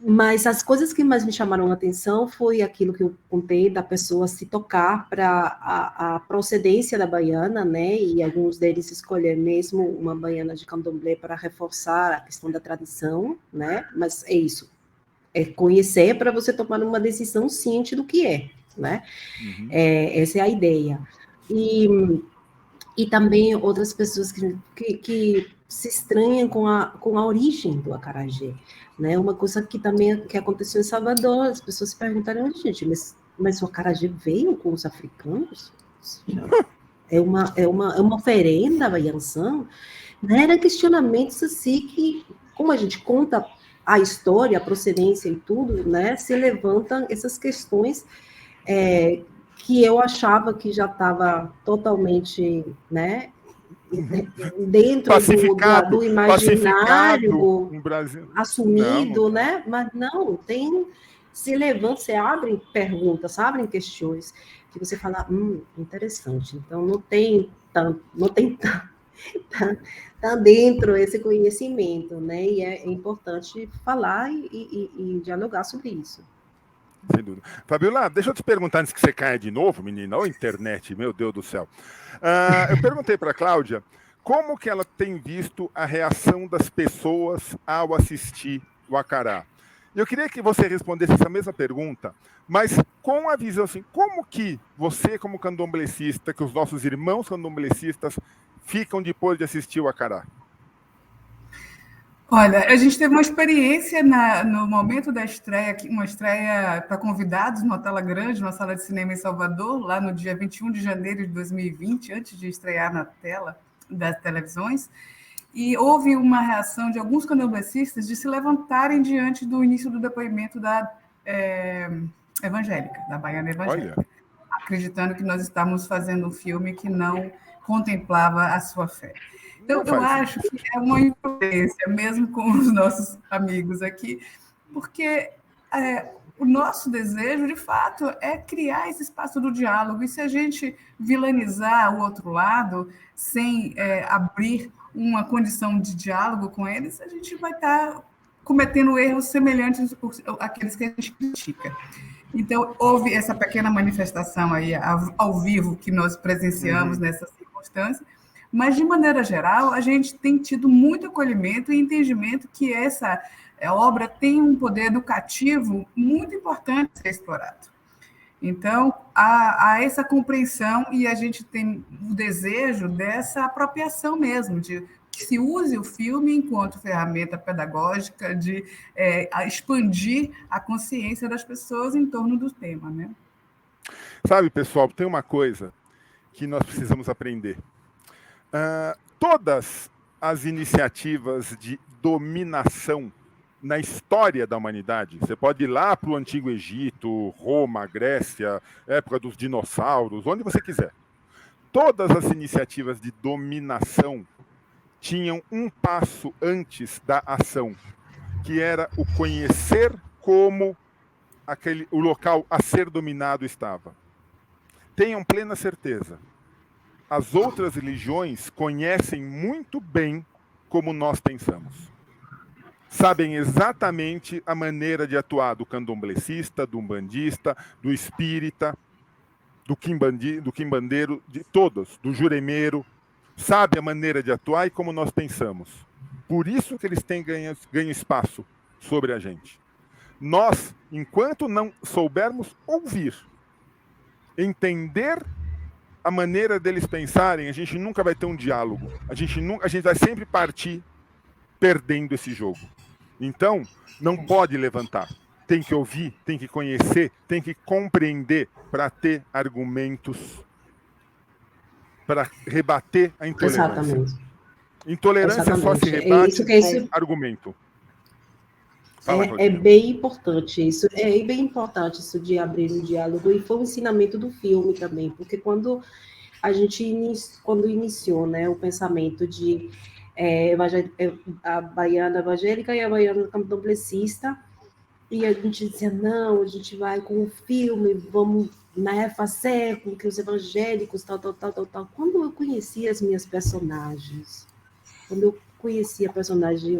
mas as coisas que mais me chamaram a atenção foi aquilo que eu contei, da pessoa se tocar para a procedência da baiana, né, e alguns deles escolher mesmo uma baiana de candomblé para reforçar a questão da tradição, né, mas é isso, é conhecer para você tomar uma decisão ciente do que é, né, essa é a ideia. E também outras pessoas que se estranham com a origem do acarajé, né? Uma coisa que também que aconteceu em Salvador, as pessoas se perguntaram, gente, mas o acarajé veio com os africanos? É uma oferenda a Yansan? Né? Eram questionamentos assim que, como a gente conta a história, a procedência e tudo, né? Se levantam essas questões que eu achava que já estava totalmente, né, dentro do imaginário assumido, não. Né? Mas não, se levanta, você abre perguntas, abrem questões que você fala, interessante. Então não tem tanto tá dentro esse conhecimento, né? E é importante falar e dialogar sobre isso.
Sem dúvida. Fabíola, deixa eu te perguntar antes que você caia de novo, menina, ou internet, meu Deus do céu. Eu perguntei para a Cláudia como que ela tem visto a reação das pessoas ao assistir o Acará. Eu queria que você respondesse essa mesma pergunta, mas com a visão assim, como que você, como candomblecista, que os nossos irmãos candomblecistas ficam depois de assistir o Acará?
Olha, a gente teve uma experiência no momento da estreia, uma estreia para convidados, numa tela grande, numa sala de cinema em Salvador, lá no dia 21 de janeiro de 2020, antes de estrear na tela das televisões. E houve uma reação de alguns candomblecistas de se levantarem diante do início do depoimento da evangélica, da baiana evangélica, acreditando que nós estávamos fazendo um filme que não contemplava a sua fé. Então, eu acho que é uma influência, mesmo com os nossos amigos aqui, porque o nosso desejo, de fato, é criar esse espaço do diálogo. E se a gente vilanizar o outro lado, sem abrir uma condição de diálogo com eles, a gente vai estar cometendo erros semelhantes àqueles que a gente critica. Então, houve essa pequena manifestação aí ao vivo que nós presenciamos nessa circunstância, mas, de maneira geral, a gente tem tido muito acolhimento e entendimento que essa obra tem um poder educativo muito importante a ser explorado. Então, há essa compreensão e a gente tem o desejo dessa apropriação mesmo, de que se use o filme enquanto ferramenta pedagógica de expandir a consciência das pessoas em torno do tema, né?
Sabe, pessoal, tem uma coisa que nós precisamos aprender. Todas as iniciativas de dominação na história da humanidade, você pode ir lá para o Antigo Egito, Roma, Grécia, época dos dinossauros, onde você quiser. Todas as iniciativas de dominação tinham um passo antes da ação, que era o conhecer como o local a ser dominado estava. Tenham plena certeza. As outras religiões conhecem muito bem como nós pensamos. Sabem exatamente a maneira de atuar do candomblecista, do umbandista, do espírita, do quimbandeiro, de todos, do juremeiro. Sabe a maneira de atuar e como nós pensamos. Por isso que eles ganham espaço sobre a gente. Nós, enquanto não soubermos ouvir, entender a maneira deles pensarem, a gente nunca vai ter um diálogo. A gente vai sempre partir perdendo esse jogo. Então, não pode levantar. Tem que ouvir, tem que conhecer, tem que compreender para ter argumentos para rebater a intolerância. Exatamente. Intolerância só se rebate com argumento.
É bem importante isso. É bem importante isso de abrir um diálogo, e foi um ensinamento do filme também, porque quando a gente iniciou, né, o pensamento de a baiana evangélica e a baiana candomblecista, e a gente dizia, não, a gente vai com o filme, vamos, né, fazer com que os evangélicos, tal. Quando eu conheci as minhas personagens, quando eu conheci a personagem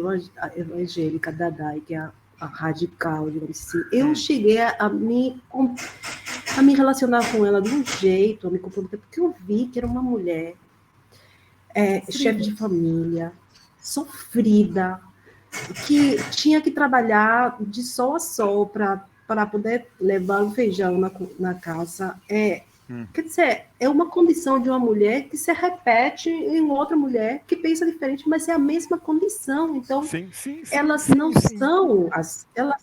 evangélica Dadai, que é a radical, digamos assim, eu cheguei a me relacionar com ela de um jeito, a me comprometer, porque eu vi que era uma mulher chefe de família, sofrida, que tinha que trabalhar de sol a sol para poder levar o feijão na casa. Quer dizer, é uma condição de uma mulher que se repete em outra mulher que pensa diferente, mas é a mesma condição. Então, elas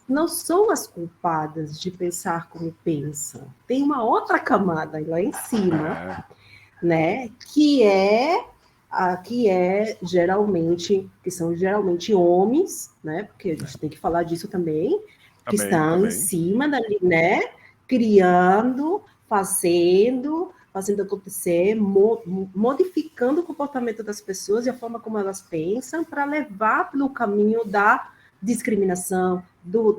não são as culpadas de pensar como pensam. Tem uma outra camada lá em cima, né, que são geralmente homens, né, porque a gente tem que falar disso também, que estão em cima dali, né, criando, fazendo acontecer, modificando o comportamento das pessoas e a forma como elas pensam para levar pelo caminho da discriminação,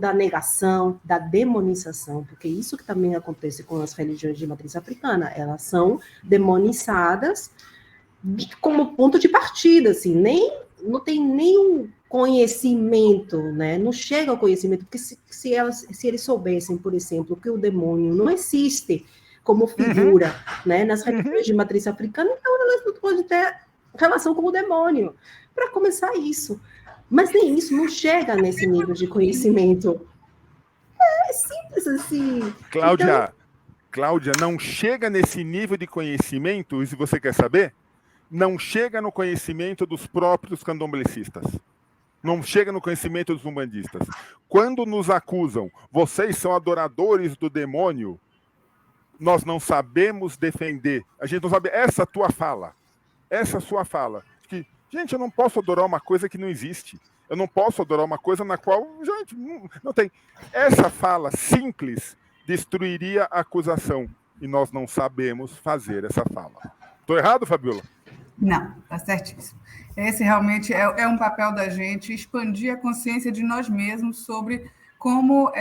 da negação, da demonização, porque isso que também acontece com as religiões de matriz africana, elas são demonizadas como ponto de partida, assim, não tem nenhum conhecimento, né? Não chega ao conhecimento, porque se eles soubessem, por exemplo, que o demônio não existe como figura, né, nas religiões de matriz africana, então elas não podem ter relação com o demônio, para começar isso. Mas nem isso, não chega nesse nível de conhecimento. é simples assim.
Cláudia, não chega nesse nível de conhecimento, e se você quer saber, não chega no conhecimento dos próprios candomblecistas. Não chega no conhecimento dos umbandistas. Quando nos acusam, vocês são adoradores do demônio, nós não sabemos defender. A gente não sabe essa sua fala. Que, gente, eu não posso adorar uma coisa que não existe. Eu não posso adorar uma coisa na qual, gente, não tem. Essa fala simples destruiria a acusação. E nós não sabemos fazer essa fala. Estou errado, Fabiola?
Não, está certíssimo. Esse realmente é um papel da gente, expandir a consciência de nós mesmos sobre como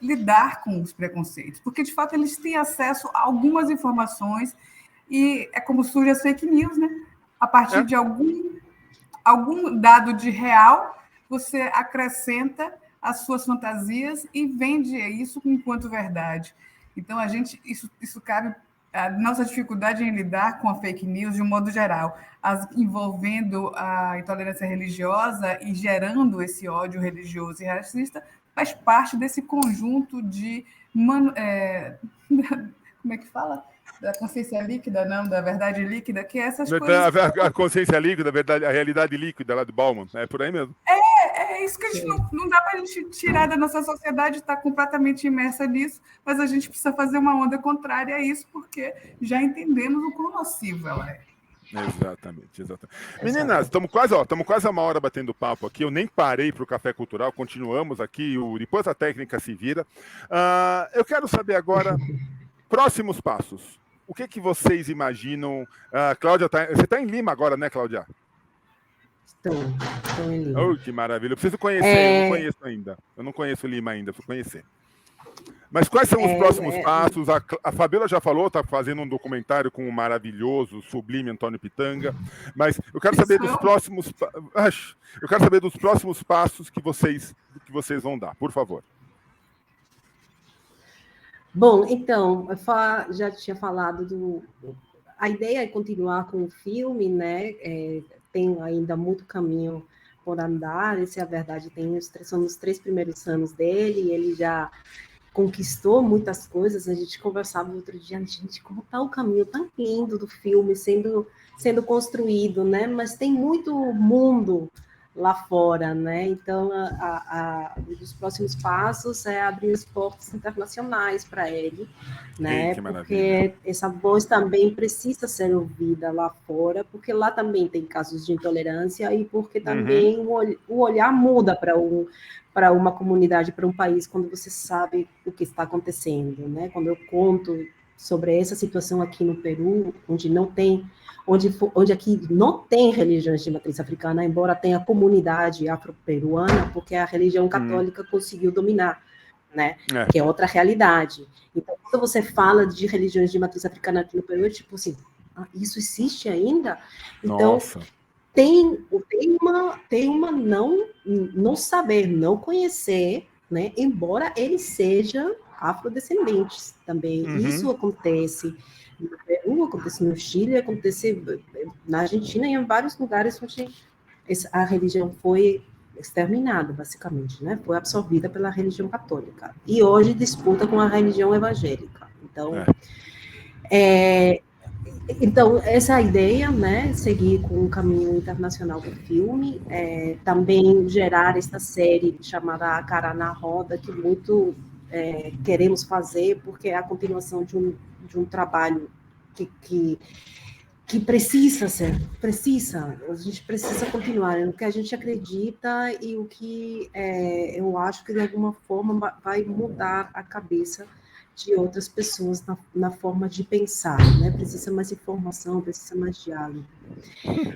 lidar com os preconceitos. Porque, de fato, eles têm acesso a algumas informações e é como surge as fake news, né? A partir de algum dado de real, você acrescenta as suas fantasias e vende isso enquanto verdade. Então, isso cabe a nossa dificuldade em lidar com a fake news de um modo geral, envolvendo a intolerância religiosa e gerando esse ódio religioso e racista, faz parte desse conjunto de... como é que fala? Da consciência líquida, não, da verdade líquida, que é essas coisas...
A consciência líquida, a realidade líquida lá de Bauman, é por aí mesmo.
É isso que a gente não dá para a gente tirar da nossa sociedade, está completamente imersa nisso, mas a gente precisa fazer uma onda contrária a isso, porque já entendemos o quão nocivo ela é.
Exatamente. Meninas, estamos quase uma hora batendo papo aqui. Eu nem parei para o Café Cultural, continuamos aqui, depois a técnica se vira. Eu quero saber agora, próximos passos. O que vocês imaginam? Cláudia, você está em Lima agora, né, Cláudia?
Estou em Lima.
Oh, que maravilha. Eu preciso conhecer, eu não conheço ainda. Eu não conheço Lima ainda, preciso conhecer. Mas quais são os próximos passos? A Fabiola já falou, está fazendo um documentário com o maravilhoso, sublime Antônio Pitanga. Mas eu quero saber dos próximos. Eu quero saber dos próximos passos que vocês vão dar, por favor.
Bom, então, eu já tinha falado a ideia é continuar com o filme, né? Tem ainda muito caminho por andar, essa é a verdade. São os 3 primeiros anos dele, e ele já conquistou muitas coisas. A gente conversava outro dia, gente, como está o caminho tão lindo do filme sendo construído, né? Mas tem muito mundo lá fora, né? Então, um dos próximos passos é abrir os portos internacionais para ele, né? Porque essa voz também precisa ser ouvida lá fora, porque lá também tem casos de intolerância e porque também o olhar muda para uma comunidade, para um país, quando você sabe o que está acontecendo, né? Quando eu conto sobre essa situação aqui no Peru, onde aqui não tem religiões de matriz africana, embora tenha comunidade afro-peruana, porque a religião católica conseguiu dominar, né? Que é outra realidade. Então, quando você fala de religiões de matriz africana aqui no Peru, é tipo assim, isso existe ainda? Então, tem uma não saber, não conhecer, né? Embora ele seja afrodescendentes também. Isso acontece no Peru, acontece no Chile, acontece na Argentina e em vários lugares onde a religião foi exterminada, basicamente, né? Foi absorvida pela religião católica. E hoje disputa com a religião evangélica. Então, essa ideia, né, seguir com o caminho internacional do filme, também gerar essa série chamada A Cara na Roda, que muito queremos fazer, porque é a continuação de um trabalho que precisa, a gente precisa continuar, no que a gente acredita e o que eu acho que, de alguma forma, vai mudar a cabeça de outras pessoas na forma de pensar, né? Precisa mais informação, precisa mais diálogo.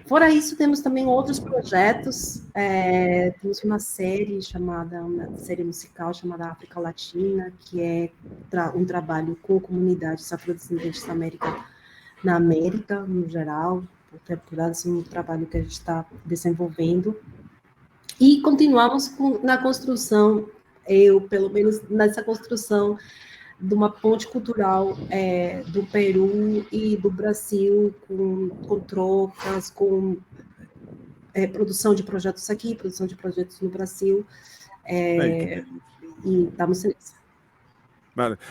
Fora isso, temos também outros projetos, temos uma série musical chamada África Latina, que é um trabalho com comunidades afrodescendentes na América, no geral, por um trabalho que a gente está desenvolvendo. E continuamos na construção, pelo menos nessa construção, de uma ponte cultural do Peru e do Brasil, com trocas, com produção de projetos aqui, produção de projetos no Brasil, e estamos nisso.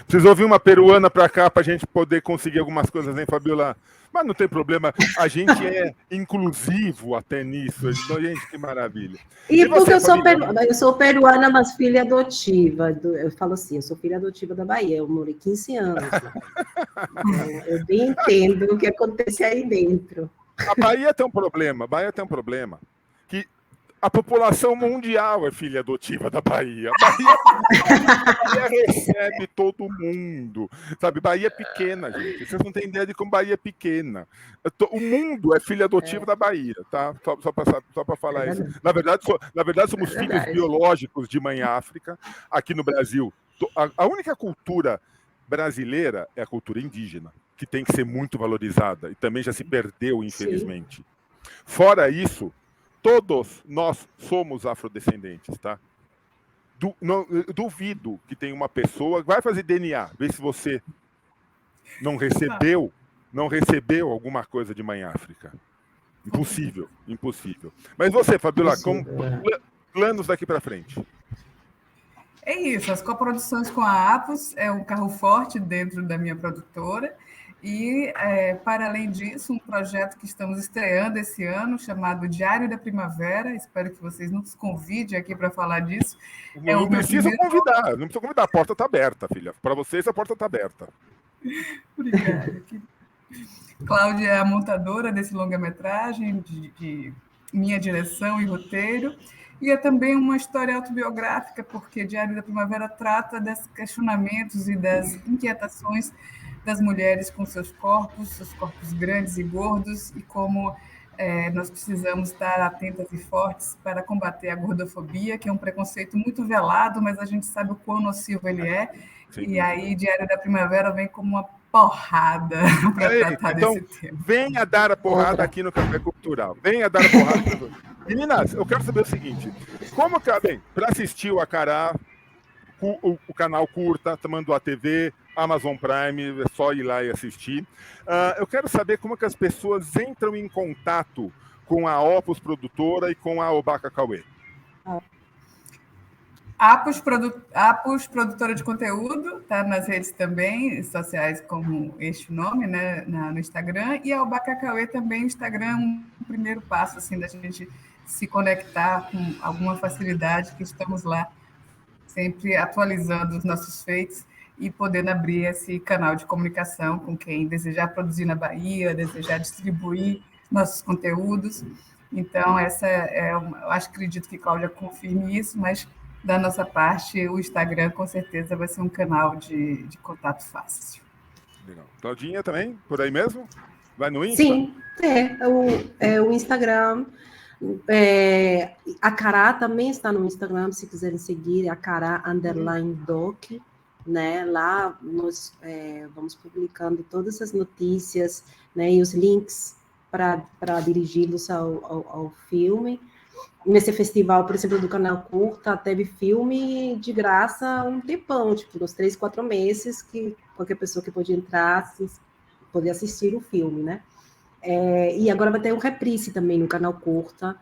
Precisou vir uma peruana para cá para a gente poder conseguir algumas coisas, hein, Fabiola? Mas não tem problema, a gente é inclusivo até nisso. Então, gente, que maravilha.
E porque eu sou peruana, mas filha adotiva. Eu falo assim, eu sou filha adotiva da Bahia, eu morei 15 anos. Eu bem entendo o que acontece aí dentro.
A Bahia tem um problema, que a população mundial é filha adotiva da Bahia. A Bahia recebe todo mundo. Sabe, Bahia é pequena, gente. Vocês não têm ideia de como Bahia é pequena. O mundo é filha adotiva da Bahia, tá? Só para falar isso. Na verdade, somos filhos biológicos de mãe África. Aqui no Brasil, a única cultura brasileira é a cultura indígena, que tem que ser muito valorizada. E também já se perdeu, infelizmente. Sim. Fora isso, todos nós somos afrodescendentes, tá? Duvido que tenha uma pessoa... Vai fazer DNA, vê se você não recebeu alguma coisa de mãe África. Impossível. Mas você, Fabiola, como planos daqui para frente?
É isso, as coproduções com a Apus é um carro forte dentro da minha produtora. E, para além disso, um projeto que estamos estreando esse ano, chamado Diário da Primavera. Espero que vocês nos convidem aqui para falar disso.
Não precisa convidar, a porta está aberta, filha. Para vocês, a porta está aberta.
Obrigada. Cláudia é a montadora desse longa-metragem, de minha direção e roteiro. E é também uma história autobiográfica, porque Diário da Primavera trata desses questionamentos e das inquietações das mulheres com seus corpos grandes e gordos, e como nós precisamos estar atentas e fortes para combater a gordofobia, que é um preconceito muito velado, mas a gente sabe o quão nocivo ele é. Sim. E aí, Diário da Primavera vem como uma porrada para tratar desse tema.
Venha dar a porrada aqui no Café Cultural. Venha dar a porrada. Meninas, eu quero saber o seguinte, para assistir o Acará, o canal Curta, Tamanduá TV, Amazon Prime, é só ir lá e assistir. Eu quero saber como é que as pessoas entram em contato com a Opus Produtora e com a Obaca Cauê.
Apus Produtora de Conteúdo, está nas redes também, sociais como este nome, né, no Instagram, e a Obaca Cauê também, o Instagram é um primeiro passo, assim, da gente se conectar com alguma facilidade, que estamos lá sempre atualizando os nossos feitos e podendo abrir esse canal de comunicação com quem desejar produzir na Bahia, desejar distribuir nossos conteúdos. Então, eu acredito que Cláudia confirme isso, mas da nossa parte, o Instagram com certeza vai ser um canal de contato fácil.
Legal. Claudinha também, por aí mesmo? Vai no Insta?
Sim, o Instagram. A Cará também está no Instagram, se quiserem seguir, a Cará _doc, né? Lá nós vamos publicando todas as notícias, né? E os links para dirigi-los ao filme. Nesse festival, por exemplo, do Canal Curta, teve filme de graça um tempão, tipo, uns 3, 4 meses, que qualquer pessoa que podia entrar, podia assistir o filme, né? E agora vai ter um reprise também no Canal Curta,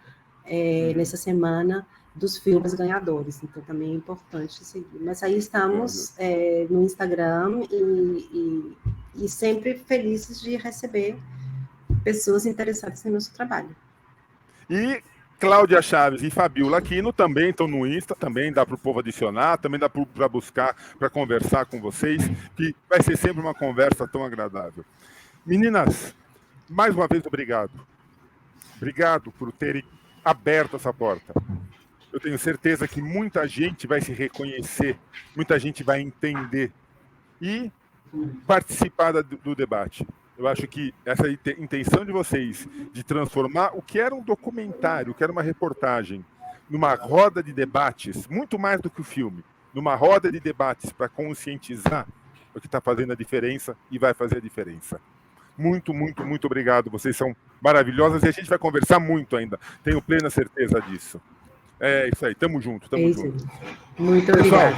nessa semana, dos filmes ganhadores. Então, também é importante seguir. Mas aí estamos no Instagram e sempre felizes de receber pessoas interessadas em nosso trabalho.
E Cláudia Chaves e Fabiola Aquino também estão no Insta, também dá para o povo adicionar, também dá para buscar, para conversar com vocês, que vai ser sempre uma conversa tão agradável. Meninas, mais uma vez, obrigado. Obrigado por terem aberto essa porta. Eu tenho certeza que muita gente vai se reconhecer, muita gente vai entender e participar do debate. Eu acho que essa intenção de vocês de transformar o que era um documentário, o que era uma reportagem, numa roda de debates, muito mais do que o filme, numa roda de debates para conscientizar o que está fazendo a diferença e vai fazer a diferença. Muito, muito, muito obrigado. Vocês são maravilhosas e a gente vai conversar muito ainda. Tenho plena certeza disso. É isso aí. Tamo junto, tamo junto.
Muito obrigado.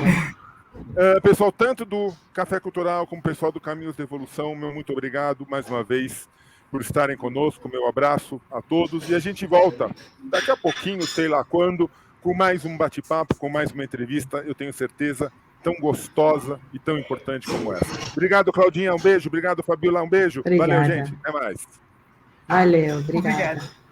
Pessoal, tanto do Café Cultural como pessoal do Caminhos da Evolução, meu muito obrigado mais uma vez por estarem conosco. Meu abraço a todos. E a gente volta daqui a pouquinho, sei lá quando, com mais um bate-papo, com mais uma entrevista. Eu tenho certeza tão gostosa e tão importante como essa. Obrigado, Claudinha, um beijo. Obrigado, Fabiola, um beijo.
Obrigada.
Valeu, gente. Até mais.
Valeu, obrigada.
Obrigada.